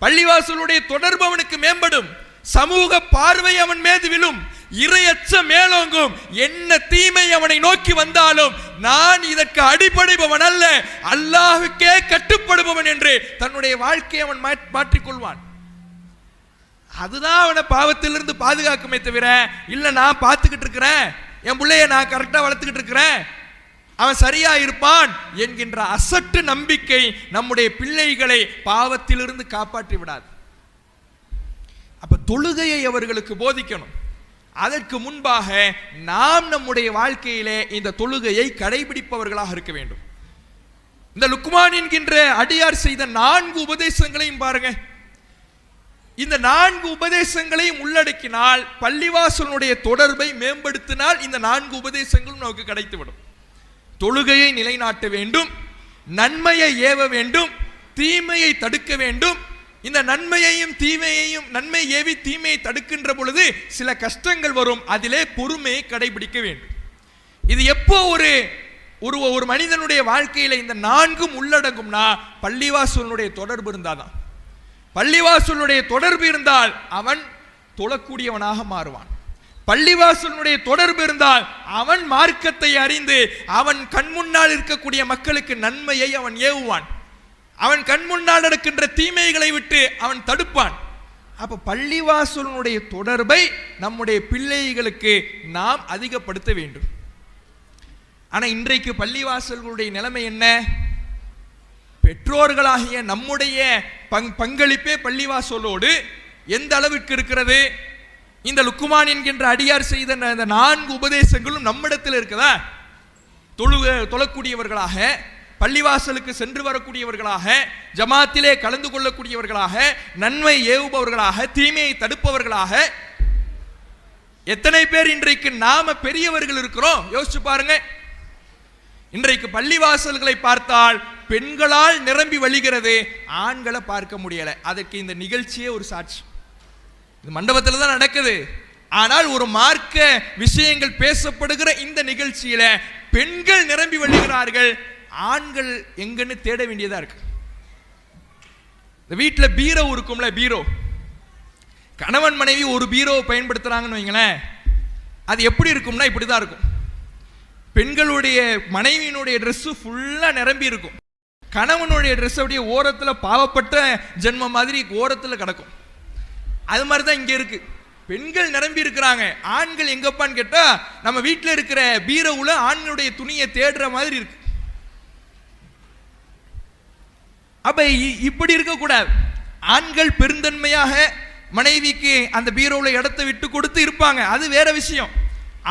C: பள்ளிவாசலுடைய தொடர்பு அவனுக்கு மேம்படும். சமூக பார்வை அவன் மீது விழும். இறையச்ச மேலோங்கும். என்ன தீமை அவனை நோக்கி வந்தாலும் நான் இதற்கு அடிபடைபவன் அல்ல, அல்லாஹ்வுக்கே கட்டுப்படுபவன் என்று தன்னுடைய வாழ்க்கையை அவன் மாற்றிக்கொள்வான். அதுதான் அவனை பாவத்திலிருந்து பாதுகாக்குமே தவிர, இல்ல நான் பார்த்துக்கிட்டு இருக்கிறேன், என் பிள்ளைய நான் கரெக்டா வளர்த்துக்கிட்டு இருக்கிறேன், அவன் சரியா இருப்பான் என்கின்ற அசட்டு நம்பிக்கை நம்முடைய பிள்ளைகளை பாவத்திலிருந்து காப்பாற்றி விடாது. அப்ப தொழுகையை அவர்களுக்கு போதிக்கணும். அதற்கு முன்பாக நாம் நம்முடைய வாழ்க்கையிலே இந்த தொழுகையை கடைபிடிப்பவர்களாக இருக்க வேண்டும். இந்த லுக்மான் என்கின்ற அடியார் செய்த 4 உபதேசங்களையும் பாருங்க. இந்த 4 உபதேசங்களையும் உள்ளடக்கினால், பள்ளிவாசலுடைய தொடர்பை மேம்படுத்தினால் இந்த 4 உபதேசங்களும் நமக்கு கிடைத்துவிடும். தொழுகையை நிலைநாட்ட வேண்டும், நன்மையை ஏவ வேண்டும், தீமையை தடுக்க வேண்டும். இந்த நன்மையையும் தீமையையும், நன்மை ஏவி தீமையை தடுக்கின்ற பொழுது சில கஷ்டங்கள் வரும். அதிலே பொறுமையை கடைபிடிக்க வேண்டும். இது எப்போ ஒரு மனிதனுடைய வாழ்க்கையில இந்த 4ம் உள்ளடங்கும்னா, பள்ளிவாசலுடைய தொடர்பு இருந்தாதான். பள்ளிவாசலுடைய தொடர்பு இருந்தால் அவன் தொழக்கூடியவனாக மாறுவான். பள்ளிவாசலுடைய தொடர்பு இருந்தால் அவன் மார்க்கத்தை அறிந்து அவன் கண்முன்னால் இருக்கக்கூடிய மக்களுக்கு நன்மையை அவன் ஏவுவான். அவன் கண்முன்னால் நடக்கின்ற தீமைகளை விட்டு அவன் தடுப்பான். அப்ப பள்ளிவாசலுடைய தொடர்பை நம்முடைய பிள்ளைகளுக்கு நாம் அதிகப்படுத்த வேண்டும். ஆனா இன்றைக்கு பள்ளிவாசல்களுடைய நிலைமை என்ன? பெற்றோர்களாகிய நம்முடைய பங்களிப்பே பள்ளிவாசலோடு எந்த அளவிற்கு இருக்கிறது? இந்த லுக்குமான் என்கின்ற அடியார் செய்த இந்த 4 உபதேசங்களும் நம்மிடத்தில் இருக்குதா? தொழக்கூடியவர்களாக, பள்ளிவாசலுக்கு சென்று வரக்கூடியவர்களாக, ஜமாத்திலே கலந்து கொள்ளக்கூடியவர்களாக, நன்மை ஏவுபவர்களாக, தீமையை தடுப்பவர்களாக எத்தனை பேர் இன்றைக்கு நாம பெரியவர்கள் இருக்கிறோம்? யோசிச்சு பாருங்க. இன்றைக்கு பள்ளிவாசல்களை பார்த்தால் பெண்களால் நிரம்பி வழிகிறது, ஆண்களை பார்க்க முடியல. அதற்கு இந்த நிகழ்ச்சியே ஒரு சாட்சி. இது மண்டபத்தில் தான் நடக்குது. ஆனால் ஒரு மார்க்க விஷயங்கள் பேசப்படுகிற இந்த நிகழ்ச்சியில பெண்கள் நிரம்பி வழிகிறார்கள், ஆண்கள் எங்கன்னு தேட வேண்டியதா இருக்கு. இந்த வீட்டில் பீரோ இருக்கும்ல, பீரோ, கணவன் மனைவி ஒரு பீரோவை பயன்படுத்துறாங்கன்னு வைங்களேன், அது எப்படி இருக்கும்னா இப்படிதான் இருக்கும். பெண்களுடைய மனைவியினுடைய ட்ரெஸ் ஃபுல்லா நிரம்பி இருக்கும், கணவனுடைய ட்ரெஸ் அப்படியே ஓரத்தில் பாவப்பட்ட ஜென்மம் மாதிரி ஓரத்தில் கிடக்கும். அது மாதிரி தான் இங்க இருக்கு. பெண்கள் நிரம்பி இருக்கிறாங்க, ஆண்கள் எங்கப்பான்னு கேட்டா நம்ம வீட்டில் இருக்கிற பீரோவுல ஆண்களுடைய துணியை தேடுற மாதிரி இருக்கு. அப்ப இப்படி இருக்கக்கூடாது. ஆண்கள் பெருந்தன்மையாக மனைவிக்கு அந்த பீரோவில் இடத்தை விட்டு கொடுத்து இருப்பாங்க, அது வேற விஷயம்.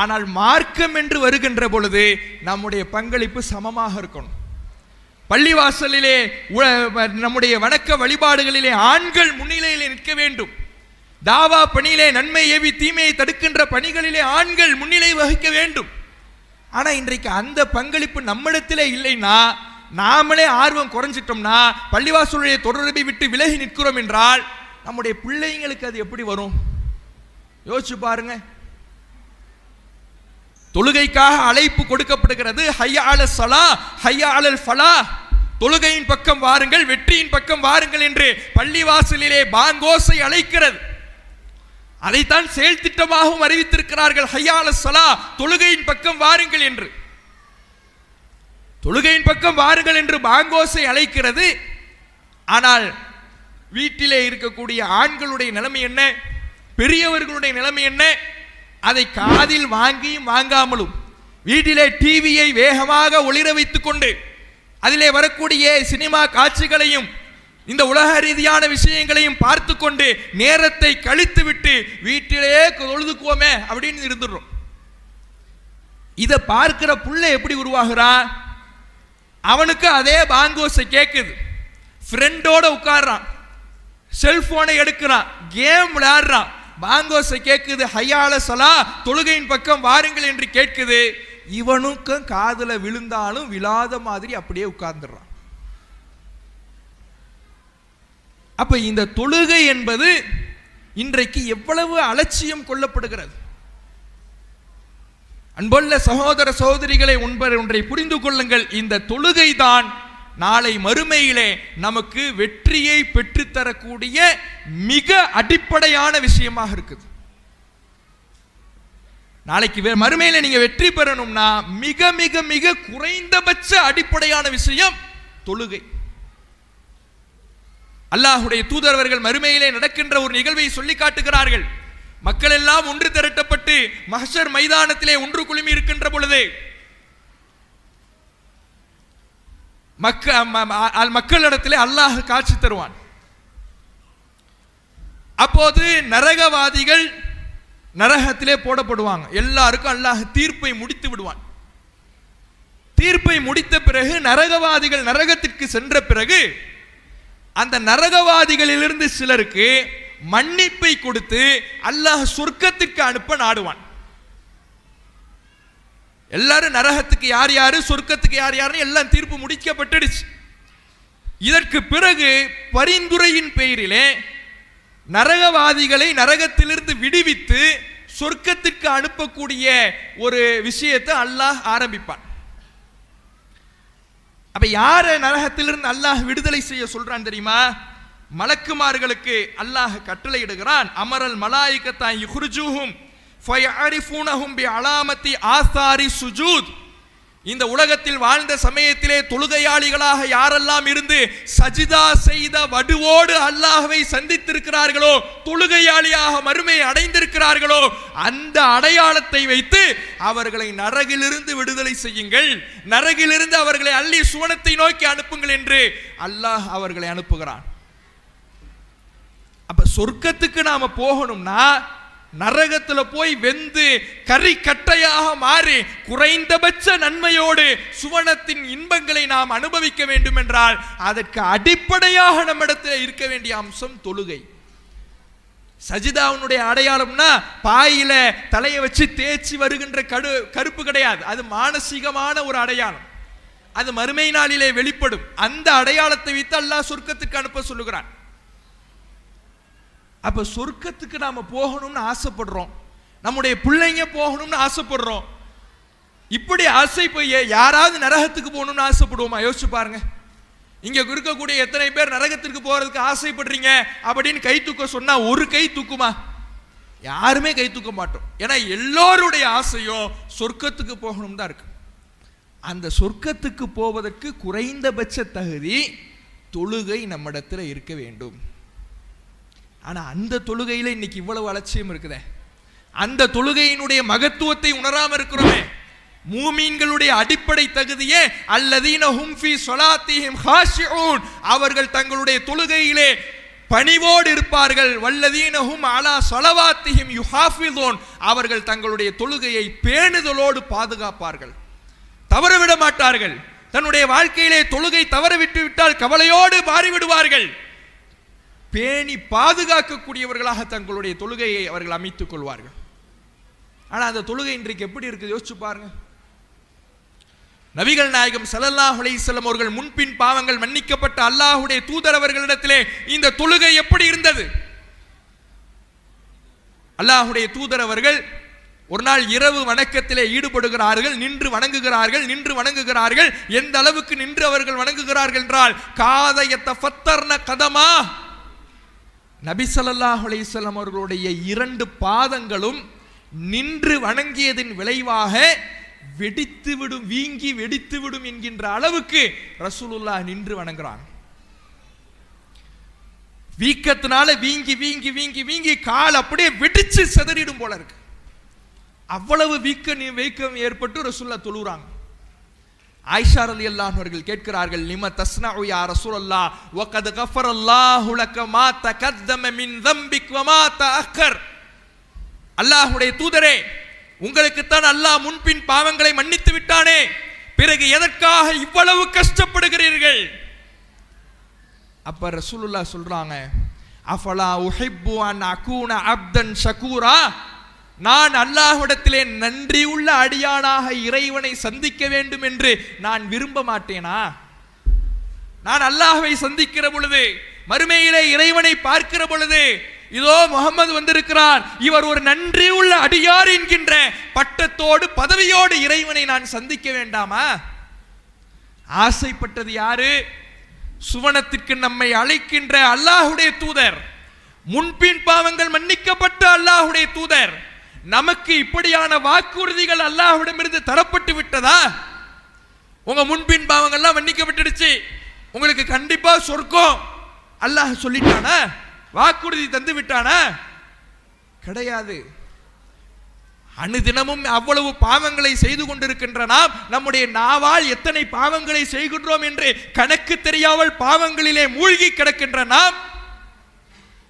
C: ஆனால் மார்க்கம் என்று வருகின்ற பொழுது நம்முடைய பங்களிப்பு சமமாக இருக்கணும். பள்ளிவாசலிலே நம்முடைய வணக்க வழிபாடுகளிலே ஆண்கள் முன்னிலையிலே நிற்க வேண்டும். தாவா பணியிலே, நன்மை ஏவி தீமையை தடுக்கின்ற பணிகளிலே ஆண்கள் முன்னிலை வகிக்க வேண்டும். ஆனா இன்றைக்கு அந்த பங்களிப்பு நம்மிடத்திலே இல்லைன்னா, நாமளே ஆர்வம் குறைஞ்சிட்டோம்னா, பள்ளிவாசலுடைய தொடர்பை விட்டு விலகி நிற்கிறோம் என்றால் நம்முடைய பிள்ளைங்களுக்கு அது எப்படி வரும்? யோசிச்சு பாருங்க. தொழுகைக்காக அழைப்பு கொடுக்கப்படுகிறது. ஹய்யா அலல் ஸலா, ஹய்யா அலல் ஃபலா, தொழுகையின் பக்கம் வாருங்கள், வெற்றியின் பக்கம் வாருங்கள் என்று பள்ளிவாசலிலே பாங்கோசை அழைக்கிறது. அதைத்தான் செயல் திட்டமாகவும் அறிவித்திருக்கிறார்கள். ஹய்யா அலல் ஸலா, தொழுகையின் பக்கம் வாருங்கள் என்று. தொழுகையின் பக்கம் வாருங்கள் என்று பாங்கோசை அழைக்கிறது. ஆனால் வீட்டிலே இருக்கக்கூடிய ஆண்களுடைய நிலைமை என்ன? பெரியவர்களுடைய நிலைமை என்ன? அதை காதில் வாங்கியும் வாங்காமலும் வீட்டிலே டிவியை வேகமாக ஒளிர வைத்துக் கொண்டு அதிலே வரக்கூடிய சினிமா காட்சிகளையும் இந்த உலக ரீதியான விஷயங்களையும் பார்த்து கொண்டு நேரத்தை கழித்து விட்டு வீட்டிலே தொழுதுக்குவோமே அப்படின்னு இருந்துடுறோம். இதை பார்க்கிற புள்ள எப்படி உருவாகிறான்? அவனுக்கு அதே பாங்கோசை கேட்குது, ஃப்ரெண்டோட உட்கார்றான், செல்போனை எடுக்கிறான், கேம் விளையாடுறான், பாங்கோசை கேட்குது, ஹய்யா அலல் ஸலா, தொழுகையின் பக்கம் வாருங்கள் என்று கேட்குது. இவனுக்கும் காதுல விழுந்தாலும் விழாத மாதிரி அப்படியே உட்கார்ந்துடுறான். அப்ப இந்த தொழுகை என்பது இன்றைக்கு எவ்வளவு அலட்சியம் கொள்ளப்படுகிறது. அன்புள்ள சகோதர சகோதரிகளை ஒன்றை புரிந்து கொள்ளுங்கள். இந்த தொழுகை தான் நாளை மறுமையிலே நமக்கு வெற்றியை பெற்றுத்தரக்கூடிய மிக அடிப்படையான விஷயமாக இருக்குது. நாளைக்கு மறுமையில நீங்க வெற்றி பெறணும்னா மிக மிக மிக குறைந்தபட்ச அடிப்படையான விஷயம் தொழுகை. அல்லாஹ்வுடைய தூதரவர்கள் மறுமையிலே நடக்கின்ற ஒரு நிகழ்வை சொல்லி காட்டுகிறார்கள். மக்கள் எல்லாம் ஒன்று திரட்டப்பட்டு மஹ்ஷர் மைதானத்திலே ஒன்று குழுமி இருக்கின்ற பொழுது மக்களிடத்திலே அல்லாஹ் காட்சி தருவான். அப்போது நரகவாதிகள் நரகத்திலே போடப்படுவாங்க. எல்லாருக்கும் அல்லாஹ் தீர்ப்பை முடித்து விடுவான். தீர்ப்பை முடித்த பிறகு நரகவாதிகள் நரகத்திற்கு சென்ற பிறகு அந்த நரகவாதிகளிலிருந்து சிலருக்கு மன்னிப்பை கொடுத்து அல்லாஹ் சொர்க்கத்திற்கு அனுப்ப நாடுவான். எல்லாரும் நரகத்துக்கு யார் யாரு, சொர்க்கத்துக்கு யார் யாருன்னு எல்லாம் தீர்ப்பு முடிக்கப்பட்டுடுச்சு. இதற்கு பிறகு பரிந்துரையின் பெயரிலே நரகவாதிகளை நரகத்திலிருந்து விடுவித்து சொர்க்கத்திற்கு அனுப்பக்கூடிய ஒரு விஷயத்தை அல்லாஹ் ஆரம்பிப்பான். அப்ப யார நரகத்திலிருந்து அல்லாஹ் விடுதலை செய்ய சொல்றான் தெரியுமா? மலக்குமார்களுக்கு அல்லாஹ் கட்டளையிடுகிறான். அமரல் மலாயிகத்தா யுஹ்ரிஜூஹும் ஃபயஅரிஃபூனஹும் பிஅலாமத்தி ஆசாரி சுஜூத். இந்த உலகத்தில் வாழ்ந்த சமயத்திலே தொழுகையாளிகளாக யாரெல்லாம் இருந்து சஜிதா செய்த வடுவோடு அல்லாஹ்வை சந்தித்திருக்கிறார்களோ, தொழுகையாளியாக மறுமையை அடைந்திருக்கிறார்களோ, அந்த அடையாளத்தை வைத்து அவர்களை நரகிலிருந்து விடுதலை செய்யுங்கள், நரகிலிருந்து அவர்களை அள்ளி சுவனத்தை நோக்கி அனுப்புங்கள் என்று அல்லாஹ் அவர்களை அனுப்புகிறான். அப்ப சொர்க்கத்துக்கு நாம போகணும்னா நரகத்துல போய் வெந்து கறி கட்டையாக மாறி குறைந்தபட்ச நன்மையோடு சுவனத்தின் இன்பங்களை நாம் அனுபவிக்க வேண்டும் என்றால் அதற்கு அடிப்படையாக நம்மிடத்தில் இருக்க வேண்டிய அம்சம் தொழுகை. சஜிதாவுடைய அடையாளம்னா பாயில தலையை வச்சு தேய்ச்சி வருகின்ற கருப்பு கிடையாது. அது மானசீகமான ஒரு அடையாளம். அது மறுமை நாளிலே வெளிப்படும். அந்த அடையாளத்தை வைத்து அல்லாஹ் சொர்க்கத்துக்கு அனுப்ப சொல்லுகிறான். அப்ப சொர்க்கத்துக்கு நாம போகணும்னு ஆசைப்படுறோம், நம்முடைய பிள்ளைங்க போகணும்னு ஆசைப்படுறோம். இப்படி ஆசை போய் யாராவது நரகத்துக்கு போகணும்னு ஆசைப்படுவோமா? யோசிச்சு பாருங்க. இங்க இருக்கக்கூடிய எத்தனை பேர் நரகத்திற்கு போறதுக்கு ஆசைப்படுறீங்க அப்படின்னு கை தூக்க சொன்னா ஒரு கை தூக்குமா? யாருமே கை தூக்க மாட்டோம். ஏன்னா எல்லோருடைய ஆசையும் சொர்க்கத்துக்கு போகணும் தான் இருக்கு. அந்த சொர்க்கத்துக்கு போவதற்கு குறைந்தபட்ச தகுதி தொழுகை நம்மிடத்தில் இருக்க வேண்டும். ஆனா அந்த தொழுகையில இன்னைக்கு இவ்வளவு அலட்சியம் இருக்குதே, அந்த தொழுகையினுடைய மகத்துவத்தை உணராம இருக்கிறோமே. மூமீன்களுடைய அடிப்படை தகுதியே அல்லதீன ஹும் ஃபீ ஸலாத்திஹிம் ஹாஷிஊன், அவர்கள் தங்களுடைய தொழுகையிலே பணிவோடு இருப்பார்கள். வல்லதீன ஹும் அலா ஸலவாத்திஹிம் யுஹாஃபிதூன், அவர்கள் தங்களுடைய தொழுகையை பேணுதலோடு பாதுகாப்பார்கள், தவறவிட மாட்டார்கள். தன்னுடைய வாழ்க்கையிலே தொழுகை தவறவிட்டு விட்டால் கவலையோடு மாறிவிடுவார்கள். பேணி பாதுகாக்கக்கூடியவர்களாக தங்களுடைய தொழுகையை அவர்கள் அமைத்துக் கொள்வார்கள். ஆனா அந்த தொழுகை இன்றைக்கு எப்படி இருக்குது யோசிச்சு பாருங்க. நபிகள் நாயகம் ஸல்லல்லாஹு அலைஹி வஸல்லம் அவர்கள் முன்பின் பாவங்கள் மன்னிக்கப்பட்ட அல்லாஹ்வுடைய தூதர் அவர்களிடத்திலே இந்த தொழுகை எப்படி இருந்தது? அல்லாஹ்வுடைய தூதர் அவர்கள் ஒரு நாள் இரவு வணக்கத்திலே ஈடுபடுகிறார்கள், நின்று வணங்குகிறார்கள். எந்த அளவுக்கு நின்று அவர்கள் வணங்குகிறார்கள் என்றால் காதயத்தஃபத்தர்ன கதமா, நபி ஸல்லல்லாஹு அலைஹி வஸல்லம் அவர்களுடைய இரண்டு பாதங்களும் நின்று வணங்கியதின் விளைவாக வெடித்துவிடும், வீங்கி வெடித்துவிடும் என்கின்ற அளவுக்கு ரசூலுல்லாஹ் நின்று வணங்குறாங்க. வீக்கத்தினால வீங்கி வீங்கி வீங்கி வீங்கி கால் அப்படியே வெடிச்சு சிதறிடும் போல இருக்கு. அவ்வளவு வீக்கம் ஏற்பட்டு ரசூலுல்லாஹ் தொழுறாங்க. ஆயிஷா ரலியல்லாஹு அவர்கள் கேட்கிறார்கள், லிம தஸ்னஉ யா ரசூலல்லாஹ் வகத் கஃபரல்லாஹு லக மா தகத்தம மின் தம்பிக் வ மா தஅக்கர். அல்லாஹ்வுடைய தூதரே, உங்களுக்கு தான் அல்லாஹ் முன்பின் பாவங்களை மன்னித்து விட்டானே, பிறகு எதற்காக இவ்வளவு கஷ்டப்படுகிறீர்கள்? அப்ப ரசூலுல்லாஹ் சொல்றாங்க, அஃபலா உஹிப்பு அன் அகூன அப்தன் ஷகூரா, நான் அல்லாஹ்விடத்திலே நன்றியுள்ள அடியானாக இறைவனை சந்திக்க வேண்டும் என்று நான் விரும்ப மாட்டேனா? நான் அல்லாஹ்வை சந்திக்கிற பொழுது, மறுமையிலே இறைவனை பார்க்கிற பொழுது, இதோ முகமது வந்திருக்கிறார், இவர் ஒரு நன்றியுள்ள அடியார் என்கின்ற பட்டத்தோடு பதவியோடு இறைவனை நான் சந்திக்க வேண்டாமா? ஆசைப்பட்டது யாரு? சுவனத்திற்கு நம்மை அழைக்கின்ற அல்லாஹ்வுடைய தூதர், முன்பின் பாவங்கள் மன்னிக்கப்பட்ட அல்லாஹ்வுடைய தூதர். நமக்கு இப்படியான வாக்குறுதிகள் அல்லாஹ்விடமிருந்து தரப்பட்டு விட்டதா? உங்க முன்பின் பாவங்கள்லாம் மன்னிக்கப்பட்டுடுச்சு, உங்களுக்கு கண்டிப்பா சொர்க்கம் அல்லாஹ் சொல்லிட்டானா? வாக்குறுதி தந்து விட்டானா? கிடையாது. அனுதினமும் அவ்வளவு பாவங்களை செய்து கொண்டிருக்கின்ற நாம் நம்முடைய நாவால் எத்தனை பாவங்களை செய்கின்றோம் என்று கணக்கு தெரியாமல் பாவங்களிலே மூழ்கி கிடக்கின்ற நாம்,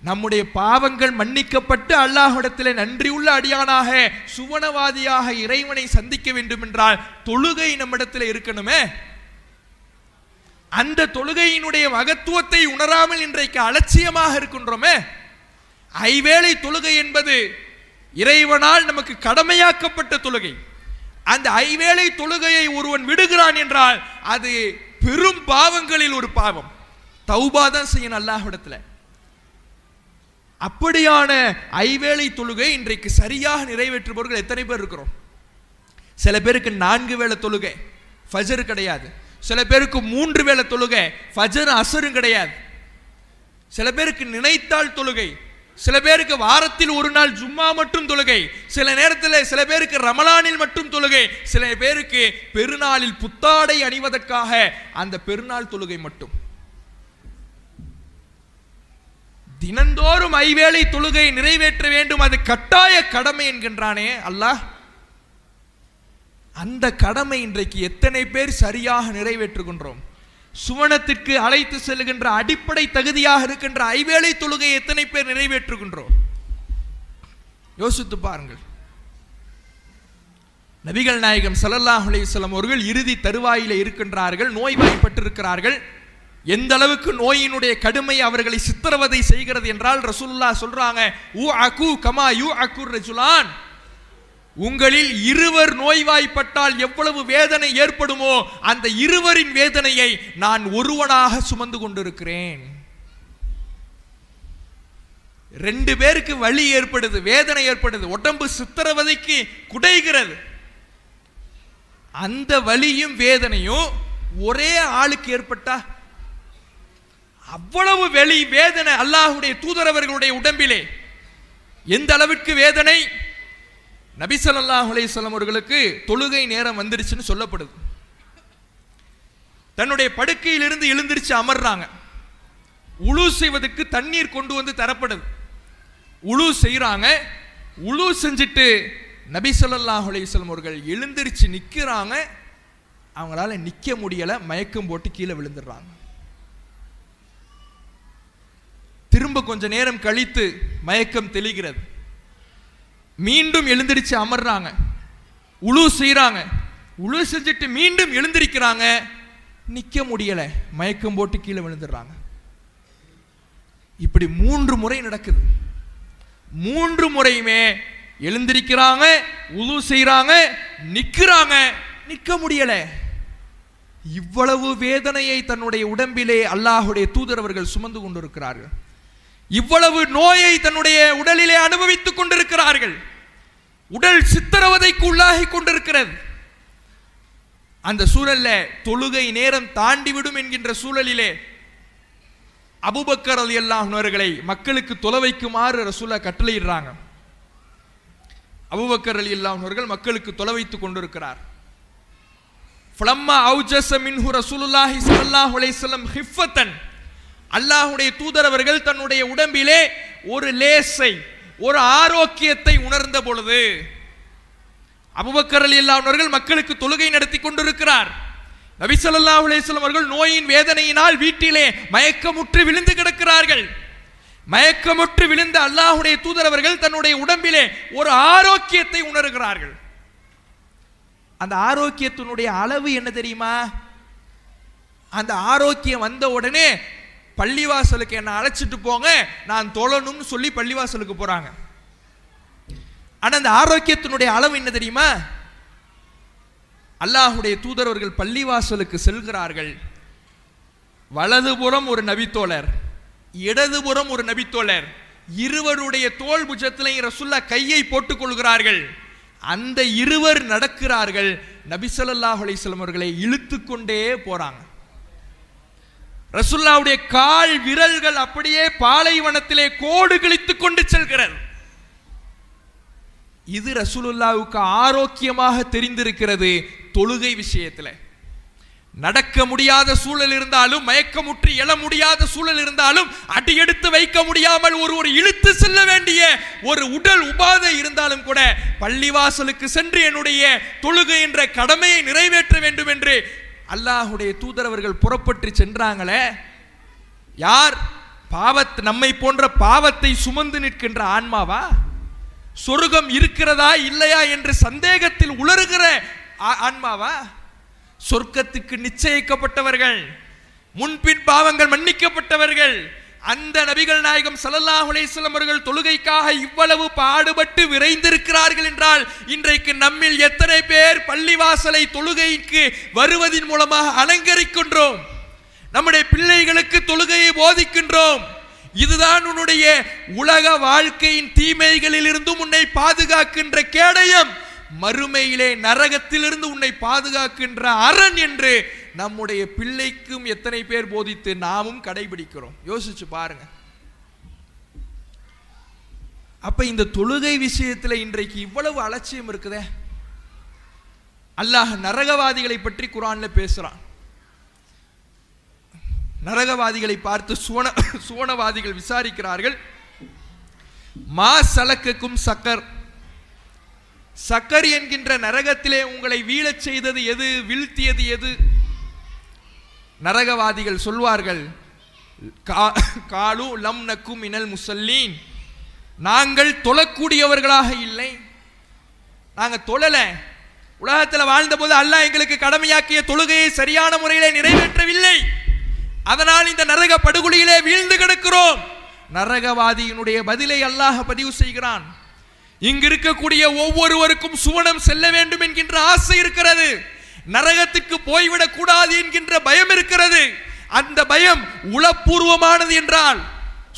C: நம்முடைய பாவங்கள் மன்னிக்கப்பட்டு அல்லாஹ்விடத்திலே நன்றியுள்ள அடியானாக சுவனவாதியாக இறைவனை சந்திக்க வேண்டும் என்றால் தொழுகை நம்மிடத்தில் இருக்கணுமே. அந்த தொழுகையினுடைய மகத்துவத்தை உணராமல் இன்றைக்கு அலட்சியமாக இருக்கின்றோமே. ஐவேளை தொழுகை என்பது இறைவனால் நமக்கு கடமையாக்கப்பட்ட தொழுகை. அந்த ஐவேளை தொழுகையை ஒருவன் விடுகிறான் என்றால் அது பெரும் பாவங்களில் ஒரு பாவம். தௌபா தான் செய்யணும் அல்லாஹ்விடத்துல. அப்படியான ஐவேளை தொழுகை இன்றைக்கு சரியாக நிறைவேற்றுபவர்கள் எத்தனை பேர் இருக்கிறோம்? சில பேருக்கு 4 வேளை தொழுகை, ஃபஜர் கிடையாது. சில பேருக்கு 3 வேளை தொழுகை, ஃபஜர் அசரும் கிடையாது. சில பேருக்கு நினைத்தால் தொழுகை, சில பேருக்கு வாரத்தில் ஒரு நாள் ஜும்மா மட்டும் தொழுகை, சில நேரத்தில் சில பேருக்கு ரமலானில் மட்டும் தொழுகை, சில பேருக்கு பெருநாளில் புத்தாடை அணிவதற்காக அந்த பெருநாள் தொழுகை மட்டும். தினந்தோறும் ஐவேளை தொழுகை நிறைவேற்ற வேண்டும், அது கட்டாய கடமை என்கின்றானே அல்லாஹ். அந்த கடமை இன்றைக்கு எத்தனை பேர் சரியாக நிறைவேற்றுகின்றோம்? சுவனத்திற்கு அழைத்து செல்கின்ற அடிப்படை தகுதியாக இருக்கின்ற ஐவேளை தொழுகை எத்தனை பேர் நிறைவேற்றுகின்றோம்? யோசித்து பாருங்கள். நபிகள் நாயகம் ஸல்லல்லாஹு அலைஹி வஸல்லம் அவர்கள் இறுதி தருவாயிலே இருக்கின்றார்கள், நோய்வாய்ப்பட்டிருக்கிறார்கள். எந்த அளவுக்கு நோயினுடைய கடுமை அவர்களை சித்திரவதை செய்கிறது என்றால் ரசூலுல்லாஹ் சொல்றாங்க, ஊ அகு கமா யூ அகுர் ரஜுலான், உங்களில் இருவர் நோய்வாய்ப்பட்டால் எவ்வளவு வேதனை ஏற்படுமோ அந்த இருவரின் வேதனையை நான் ஒருவனாக சுமந்து கொண்டிருக்கிறேன். 2 பேருக்கு வலி ஏற்படுது, வேதனை ஏற்படுது, உடம்பு சித்திரவதைக்கு குடைகிறது. அந்த வலியும் வேதனையும் ஒரே ஆளுக்கு ஏற்பட்டா அவ்வளவு வலி வேதனை அல்லாஹ்வுடைய தூதரவர்களுடைய உடம்பிலே எந்த அளவிற்கு வேதனை. நபி ஸல்லல்லாஹு அலைஹி வஸல்லம் அவர்களுக்கு தொழுகை நேரம் வந்துருச்சுன்னு சொல்லப்படுது. தன்னுடைய படுக்கையிலிருந்து எழுந்திருச்சு அமர்றாங்க. உளு செய்வதற்கு தண்ணீர் கொண்டு வந்து தரப்படுது. உளு செய்யறாங்க. உளு செஞ்சுட்டு நபி ஸல்லல்லாஹு அலைஹி வஸல்லம் அவர்கள் எழுந்திருச்சு நிற்கிறாங்க. அவங்களால நிற்க முடியல, மயக்கம் போட்டு கீழே விழுந்துடுறாங்க. திரும்ப கொஞ்ச நேரம் கழித்து மயக்கம் தெளிகிறது. மீண்டும் எழுந்திருச்சு அமர்றாங்க. உளு செய்யறாங்க. உளு செஞ்சுட்டு மீண்டும் எழுந்திருக்கிறாங்க. நிக்க முடியல, மயக்கம் போட்டு கீழே விழுந்துடுறாங்க. இப்படி 3 முறை நடக்குது. 3 முறையுமே எழுந்திருக்கிறாங்க, உளு செய்யறாங்க, நிக்கிறாங்க, நிக்க முடியல. இவ்வளவு வேதனையை தன்னுடைய உடம்பிலே அல்லாஹ்வுடைய தூதர் அவர்கள் சுமந்து கொண்டிருக்கிறார்கள். இவ்வளவு நோயை தன்னுடைய உடலிலே அனுபவித்துக் கொண்டிருக்கிறார்கள். உடல் சித்திரவதைக்கு உள்ளாகி கொண்டிருக்கிறது. அந்த சூழல்ல தொழுகை நேரம் தாண்டிவிடும் என்கின்ற சூழலிலே அபூபக்கர் ரலியல்லாஹு அன்ஹு அவர்களை மக்களுக்கு தொலை வைக்குமாறு ரசூலுல்லாஹ் கட்டளையிடுறாங்க. அபூபக்கர் ரலியல்லாஹு அன்ஹு அவர்கள் மக்களுக்கு தொலை வைத்துக் கொண்டிருக்கிறார். ஃபலம்மா அவுஜஸ மின்ஹு ரசூலுல்லாஹி ஸல்லல்லாஹு அலைஹி வஸல்லம் ஹிஃபத்தன், அல்லாஹ்வுடைய தூதர் அவர்கள் தன்னுடைய உடம்பிலே ஒரு லேசை, ஒரு ஆரோக்கியத்தை உணர்ந்த பொழுது அபூபக்கர் ரலியல்லாஹு அன்ஹு அவர்கள் மக்களுக்கு தொழுகை நடத்தி கொண்டிருக்கிறார். நபி ஸல்லல்லாஹு அலைஹி வஸல்லம் அவர்கள் நோயின் வேதனையினால் வீட்டிலே மயக்கமுற்று விழுந்து கிடக்கிறார்கள். மயக்கமுற்று விழுந்த அல்லாஹ்வுடைய தூதர் அவர்கள் தன்னுடைய உடம்பிலே ஒரு ஆரோக்கியத்தை உணர்கிறார்கள். அந்த ஆரோக்கியத்தினுடைய அளவு என்ன தெரியுமா? அந்த ஆரோக்கியம் வந்த உடனே பள்ளிவாசலுக்கு என்ன அழைச்சிட்டு போங்க, நான் தொழணும்னு சொல்லி பள்ளிவாசலுக்கு போறாங்க. ஆனா அந்த ஆரோக்கியத்தினுடைய அளவு என்ன தெரியுமா? அல்லாஹ்வுடைய தூதரவர்கள் பள்ளிவாசலுக்கு செல்கிறார்கள். வலதுபுறம் ஒரு நபித்தோழர், இடதுபுறம் ஒரு நபித்தோழர், இருவருடைய தோள் புஜத்திலே ரசூலுல்லாஹ் கையை போட்டுக் கொள்கிறார்கள். அந்த இருவர் நடக்கிறார்கள். நபி ஸல்லல்லாஹு அலைஹி வஸல்லம் அவர்களை இழுத்து கொண்டே போறாங்க. ரசூலுல்லாஹ்வுடைய கால் விரல்கள் அப்படியே பாலைவனத்திலே கோடு கிழித்துக் கொண்டு செல்கிறது. இது ரசூலுல்லாஹ்வுக்கு ஆரோக்கியமாக தெரிந்திருக்கிறது. தொழுகை விஷயத்தில் நடக்க முடியாத சூழல் இருந்தாலும், மயக்கமுற்றி எழ முடியாத சூழல் இருந்தாலும், அடியெடுத்து வைக்க முடியாமல் ஒரு இழுத்து செல்ல வேண்டிய ஒரு உடல் உபாதை இருந்தாலும் கூட பள்ளிவாசலுக்கு சென்று என்னுடைய தொழுகை என்ற கடமையை நிறைவேற்ற வேண்டும் என்று அல்லாஹ்வுடைய தூதர் அவர்கள் புறப்பட்டு சென்றாங்களே. யார்? நம்மை போன்ற பாவத்தை சுமந்து நிற்கின்ற ஆன்மாவா? சொர்க்கம் இருக்கிறதா இல்லையா என்று சந்தேகத்தில் உலறுகிற ஆன்மாவா? சொர்க்கத்துக்கு நிச்சயிக்கப்பட்டவர்கள், முன்பின் பாவங்கள் மன்னிக்கப்பட்டவர்கள், அந்த நபிகள் நாயகம் ஸல்லல்லாஹு அலைஹி வஸல்லம் அவர்கள் தொழுகைக்காக இவ்வளவு பாடுபட்டு விரைந்திருக்கிறார்கள் என்றால் இன்றைக்கு நம்மில் எத்தனை பேர் பள்ளிவாசலை தொழுகைக்கு வருவதின் மூலமாக அலங்கரிக்கின்றோம், நம்முடைய பிள்ளைகளுக்கு தொழுகையை போதிக்கின்றோம். இதுதான் உன்னுடைய உலக வாழ்க்கையின் தீமைகளில் இருந்தும் உன்னை பாதுகாக்கின்ற கேடயம், மறுமையிலே நரகத்திலிருந்து உன்னை பாதுகாக்கின்ற அரண் என்று நம்முடைய பிள்ளைக்கும் எத்தனை பேர் போதித்து நாமும் கடைபிடிக்கிறோம்? யோசிச்சு பாருங்க. அப்ப இந்த தொழுகை விஷயத்துல இன்றைக்கு இவ்வளவு அலட்சியம் இருக்குதே. அல்லாஹ் நரகவாதிகளை பற்றி குர்ஆன்ல பேசுறான். நரகவாதிகளை பார்த்து சுவனவாதிகள் விசாரிக்கிறார்கள். மா சலக்குக்கும் சக்கர், சக்கர் என்கின்ற நரகத்திலே உங்களை வீழச் செய்தது எது, வீழ்த்தியது எது? நரகவாதிகள் சொல்வார்கள், காலு லம் நக்கும் மினல் முஸல்லீன், நாங்கள் தொழக்கூடியவர்களாக இல்லை, நாங்க தொழல. உலகத்தில் வாழ்ந்த போது அல்லாஹ் எங்களுக்கு கடமையாக்கிய தொழுகையை சரியான முறையிலே நிறைவேற்றவில்லை, அதனால் இந்த நரக படுகொலியிலே வீழ்ந்து கிடக்கிறோம். நரகவாதியினுடைய பதிலை அல்லாஹ் பதிவு செய்கிறான். இங்கு இருக்கக்கூடிய ஒவ்வொருவருக்கும் சுவனம் செல்ல வேண்டும் என்கின்ற ஆசை இருக்கிறது, நரகத்துக்கு போய்விடக் கூடாது என்கின்ற பயம் இருக்கிறது. அந்த பயம் உளப்பூர்வமானது என்றால்,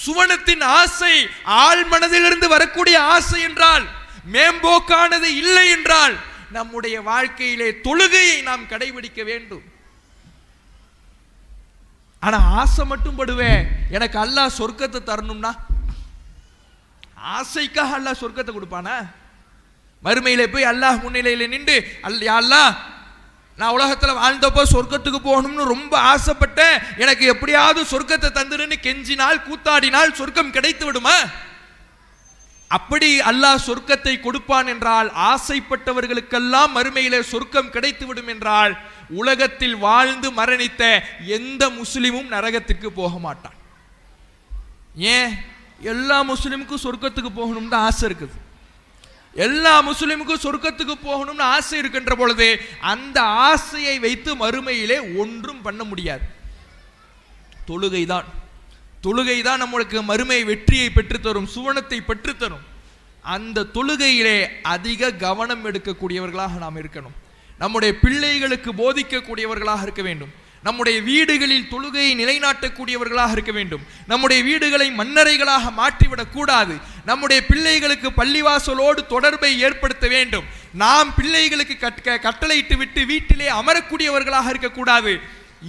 C: சுவனத்தின் ஆசை ஆள் மனதிலிருந்து வரக்கூடிய ஆசை என்றால், மேம்போக்கானது இல்லை என்றால், நம்முடைய வாழ்க்கையிலே தொழுகையை நாம் கடைபிடிக்க வேண்டும். ஆனா ஆசை மட்டும் படுவேன், எனக்கு அல்லாஹ் சொர்க்கத்தை தரணும்னா, ஆசைக்காக அல்லாஹ் சொர்க்கத்தை கொடுப்பானா? மறுமையில போய் அல்லாஹ் முன்னிலையில நின்று, அல்லாஹ் நான் உலகத்துல வாழ்ந்தப்போ சொர்க்கத்துக்கு போகணும்னு ரொம்ப ஆசைப்பட்டேன், எனக்கு எப்படியாவது சொர்க்கத்தை தந்துருன்னு கெஞ்சினால் கூத்தாடினால் சொர்க்கம் கிடைத்து விடுமா? அப்படி அல்லாஹ் சொர்க்கத்தை கொடுப்பான் என்றால், ஆசைப்பட்டவர்களுக்கெல்லாம் மறுமையிலே சொர்க்கம் கிடைத்து விடும் என்றால், உலகத்தில் வாழ்ந்து மரணித்த எந்த முஸ்லிமும் நரகத்துக்கு போக மாட்டான். ஏன்? எல்லா முஸ்லிமுக்கும் சொர்க்கத்துக்கு போகணும்னு ஆசை இருக்குது. எல்லா முஸ்லிமுக்கும் சொர்க்கத்துக்கு போகணும்னு ஆசை இருக்கின்ற பொழுது அந்த ஆசையை வைத்து மறுமையிலே ஒன்றும் பண்ண முடியாது. தொழுகைதான், தொழுகைதான் நம்மளுக்கு மறுமை வெற்றியை பெற்றுத்தரும், சுவனத்தை பெற்றுத்தரும். அந்த தொழுகையிலே அதிக கவனம் எடுக்கக்கூடியவர்களாக நாம் இருக்கணும். நம்முடைய பிள்ளைகளுக்கு போதிக்கக்கூடியவர்களாக இருக்க வேண்டும். நம்முடைய வீடுகளில் தொழுகையை நிலைநாட்டக்கூடியவர்களாக இருக்க வேண்டும். நம்முடைய வீடுகளை மன்னரைகளாக மாற்றிவிடக் கூடாது. நம்முடைய பிள்ளைகளுக்கு பள்ளிவாசலோடு தொடர்பை ஏற்படுத்த வேண்டும். நாம் பிள்ளைகளுக்கு கட்டளையிட்டு விட்டு வீட்டிலே அமரக்கூடியவர்களாக இருக்கக்கூடாது.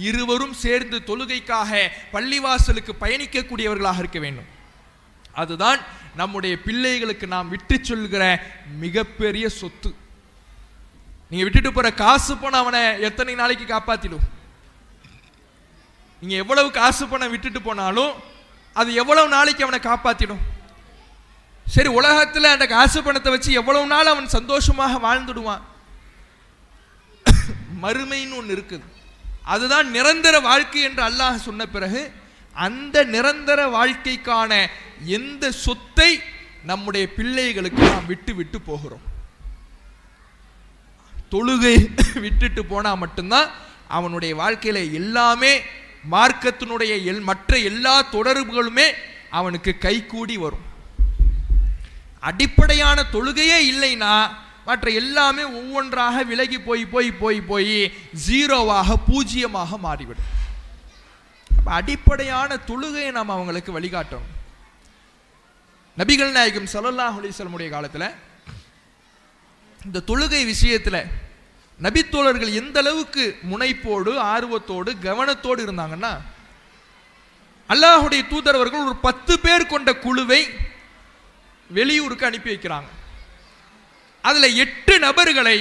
C: இருவரும் சேர்ந்து தொழுகைக்காக பள்ளிவாசலுக்கு பயணிக்கக்கூடியவர்களாக இருக்க வேண்டும். அதுதான் நம்முடைய பிள்ளைகளுக்கு நாம் விட்டு சொல்கிற மிகப்பெரிய சொத்து. நீங்க விட்டுட்டு போற காசு பணம் அவனை எத்தனை நாளைக்கு காப்பாத்திடும்? நீங்க எவ்வளவு காசு பணம் விட்டுட்டு போனாலும் அது எவ்வளவு நாளைக்கு அவனை காப்பாத்திடும்? சரி, உலகத்துல அந்த காசு பணத்தை வச்சு எவ்வளவு நாள் அவன் சந்தோஷமாக வாழ்ந்துடுவான்? மறுமைன்னு ஒன்று இருக்குது, அதுதான் நிரந்தர வாழ்க்கை என்று அல்லாஹ் சொன்ன பிறகு, அந்த நிரந்தர வாழ்க்கைக்கான எந்த சொத்தை நம்முடைய பிள்ளைகளுக்கு நாம் விட்டு விட்டு போகிறோம்? தொழுகை விட்டுட்டு போனா மட்டும்தான் அவனுடைய வாழ்க்கையில எல்லாமே, மார்க்கத்தினுடைய மற்ற எல்லா தொடர்புகளுமே அவனுக்கு கைகூடி வரும். அடிப்படையான தொழுகையே இல்லைன்னா மற்ற எல்லாமே ஒவ்வொன்றாக விலகி போய் போய் போய் போய் ஜீரோவாக, பூஜ்ஜியமாக மாறிவிடும். அடிப்படையான தொழுகையை நாம் அவங்களுக்கு வழிகாட்டணும். நபிகள் நாயகம் ஸல்லல்லாஹு அலைஹி வஸல்லம் காலத்தில் இந்த தொழுகை விஷயத்தில் நபித்தோழர்கள் எந்த அளவுக்கு முனைப்போடு, ஆர்வத்தோடு, கவனத்தோடு இருந்தாங்கன்னா, அல்லாஹுடைய தூதரவர்கள் ஒரு 10 பேர் கொண்ட குழுவை வெளியூருக்கு அனுப்பி வைக்கிறாங்க. அதுல 8 நபர்களை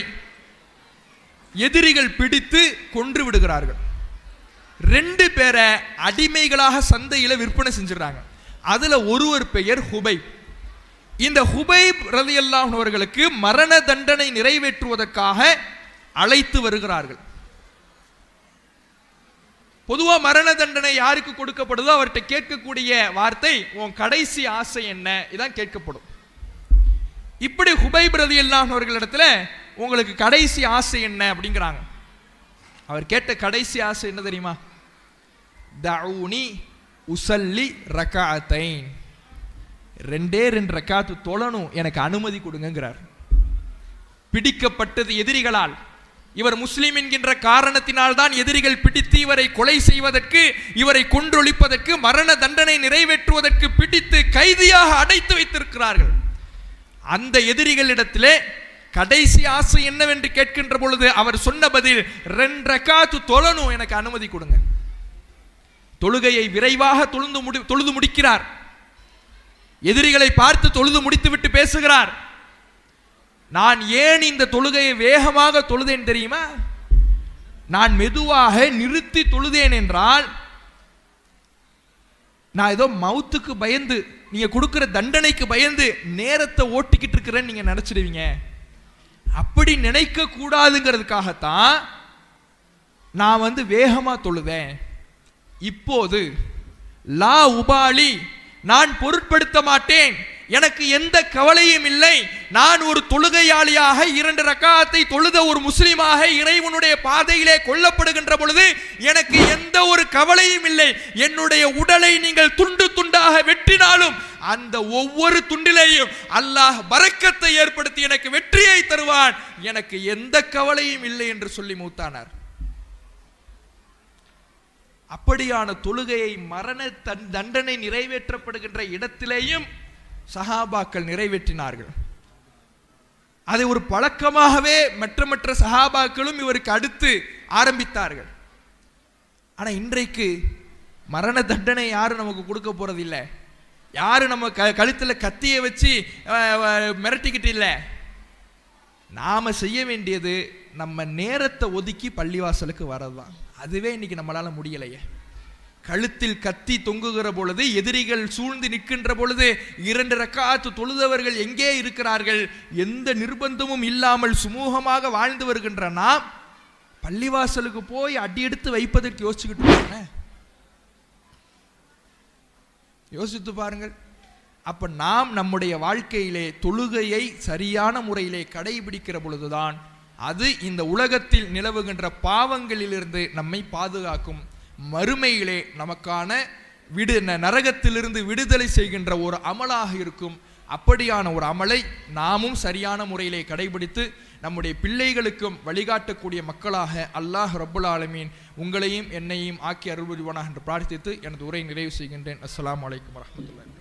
C: எதிரிகள் பிடித்து கொன்று விடுகிறார்கள். 2 பேரை அடிமைகளாக சந்தையில விற்பனை செஞ்சிடறாங்க. அதுல ஒருவர் பெயர் ஹுபைப். இந்த ஹுபைப் ரலியல்லாஹு அன்ஹு அவர்களுக்கு மரண தண்டனை நிறைவேற்றுவதற்காக அழைத்து வருகிறார்கள். பொதுவா மரண தண்டனை யாருக்கு கொடுக்கப்படுதோ அவர்கிட்ட கேட்கக்கூடிய வார்த்தை, உன் கடைசி ஆசை என்ன, இதான் கேட்கப்படும். இப்படி ஹுபைப் ரலியல்லாஹு அன்ஹு அவர்களிடத்துல உங்களுக்கு கடைசி ஆசை என்ன அப்படிங்கிறாங்க. அவர் கேட்ட கடைசி ஆசை என்ன தெரியுமா? தஊனி உஸல்லி ரக்அத்தைன், 2 ரக்காத்து தொழணும், எனக்கு அனுமதி கொடுங்கிறார். பிடிக்கப்பட்டது எதிரிகளால். இவர் முஸ்லிம் என்கின்ற காரணத்தினால் தான் எதிரிகள் பிடித்து இவரை கொலை செய்வதற்கு, இவரை கொன்றொழிப்பதற்கு, மரண தண்டனை நிறைவேற்றுவதற்கு பிடித்து கைதியாக அடைத்து வைத்திருக்கிறார்கள். அந்த எதிரிகளிடத்திலே கடைசி ஆசை என்னவென்று கேட்கின்ற பொழுது அவர் சொன்ன பதில், 2 ரக்காத்து தொழணும், எனக்கு அனுமதி கொடுங்க. தொழுகையை விரைவாக தொழுது முடிக்கிறார். எதிரிகளை பார்த்து தொழுது முடித்துவிட்டு பேசுகிறார், நான் ஏன் இந்த தொழுகையை வேகமாக தொழுதேன் தெரியுமா? நான் மெதுவாக நிறுத்தி தொழுதேன் என்றால் நான் ஏதோ மவுத்துக்கு பயந்து, நீங்க கொடுக்கிற தண்டனைக்கு பயந்து நேரத்தை ஓட்டிக்கிட்டு இருக்கிறேன்னு நீங்க நினைச்சிடுவீங்க. அப்படி நினைக்க கூடாதுங்கிறதுக்காகத்தான் நான் வேகமா தொழுதேன். இப்போது லா உபாலி, நான் பொருட்படுத்த மாட்டேன், எனக்கு எந்த கவலையும் இல்லை. நான் ஒரு தொழுகையாளியாக 2 ரக்காத்தை தொழுத ஒரு முஸ்லிமாக இறைவனுடைய பாதையிலே கொல்லப்படுகின்ற பொழுது எனக்கு எந்த ஒரு கவலையும் இல்லை. என்னுடைய உடலை நீங்கள் துண்டு துண்டாக வெட்டினாலும் அந்த ஒவ்வொரு துண்டிலேயும் அல்லாஹ் பரக்கத்தை ஏற்படுத்தி எனக்கு வெற்றியை தருவான், எனக்கு எந்த கவலையும் இல்லை என்று சொல்லி மூத்தானார். அப்படியான தொழுகையை மரண தண்டனை நிறைவேற்றப்படுகின்ற இடத்திலேயும் சஹாபாக்கள் நிறைவேற்றினார்கள். அதை ஒரு பழக்கமாகவே மற்ற சஹாபாக்களும் இவருக்கு அடுத்து ஆரம்பித்தார்கள். ஆனா இன்றைக்கு மரண தண்டனை யாரும் நமக்கு கொடுக்க போறது இல்லை, யாரும் நம்ம கழுத்துல கத்தியை வச்சு மிரட்டிக்கிட்டு இல்லை. நாம செய்ய வேண்டியது நம்ம நேரத்தை ஒதுக்கி பள்ளிவாசலுக்கு வரதுதான். அதுவே இன்னைக்கு நம்மளால முடியலையே. கழுத்தில் கத்தி தொங்குகிற பொழுது, எதிரிகள் சூழ்ந்து நிற்கின்ற பொழுது 2 ரக்காத்து தொழுதவர்கள் எங்கே இருக்கிறார்கள்? எந்த நிர்பந்தமும் இல்லாமல் சுமூகமாக வாழ்ந்து வருகின்ற நாம் பள்ளிவாசலுக்கு போய் அடி எடுத்து வைப்பதற்கு யோசிச்சுக்கிட்டு யோசித்து பாருங்கள். அப்ப நாம் நம்முடைய வாழ்க்கையிலே தொழுகையை சரியான முறையிலே கடைபிடிக்கிற பொழுதுதான் அது இந்த உலகத்தில் நிலவுகின்ற பாவங்களிலிருந்து நம்மை பாதுகாக்கும். மறுமையிலே நமக்கான நரகத்திலிருந்து விடுதலை செய்கின்ற ஒரு அமலாக இருக்கும். அப்படியான ஒரு அமலை நாமும் சரியான முறையிலே கடைபிடித்து நம்முடைய பிள்ளைகளுக்கும் வழிகாட்டக்கூடிய மக்களாக அல்லாஹ் ரப்புல் ஆலமீன் உங்களையும் என்னையும் ஆக்கி அருள் புரிவானாக என்று பிரார்த்தித்து எனது உரை நிறைவு செய்கின்றேன். அஸ்ஸலாமு அலைக்கும் வரஹ்மத்துல்லாஹி.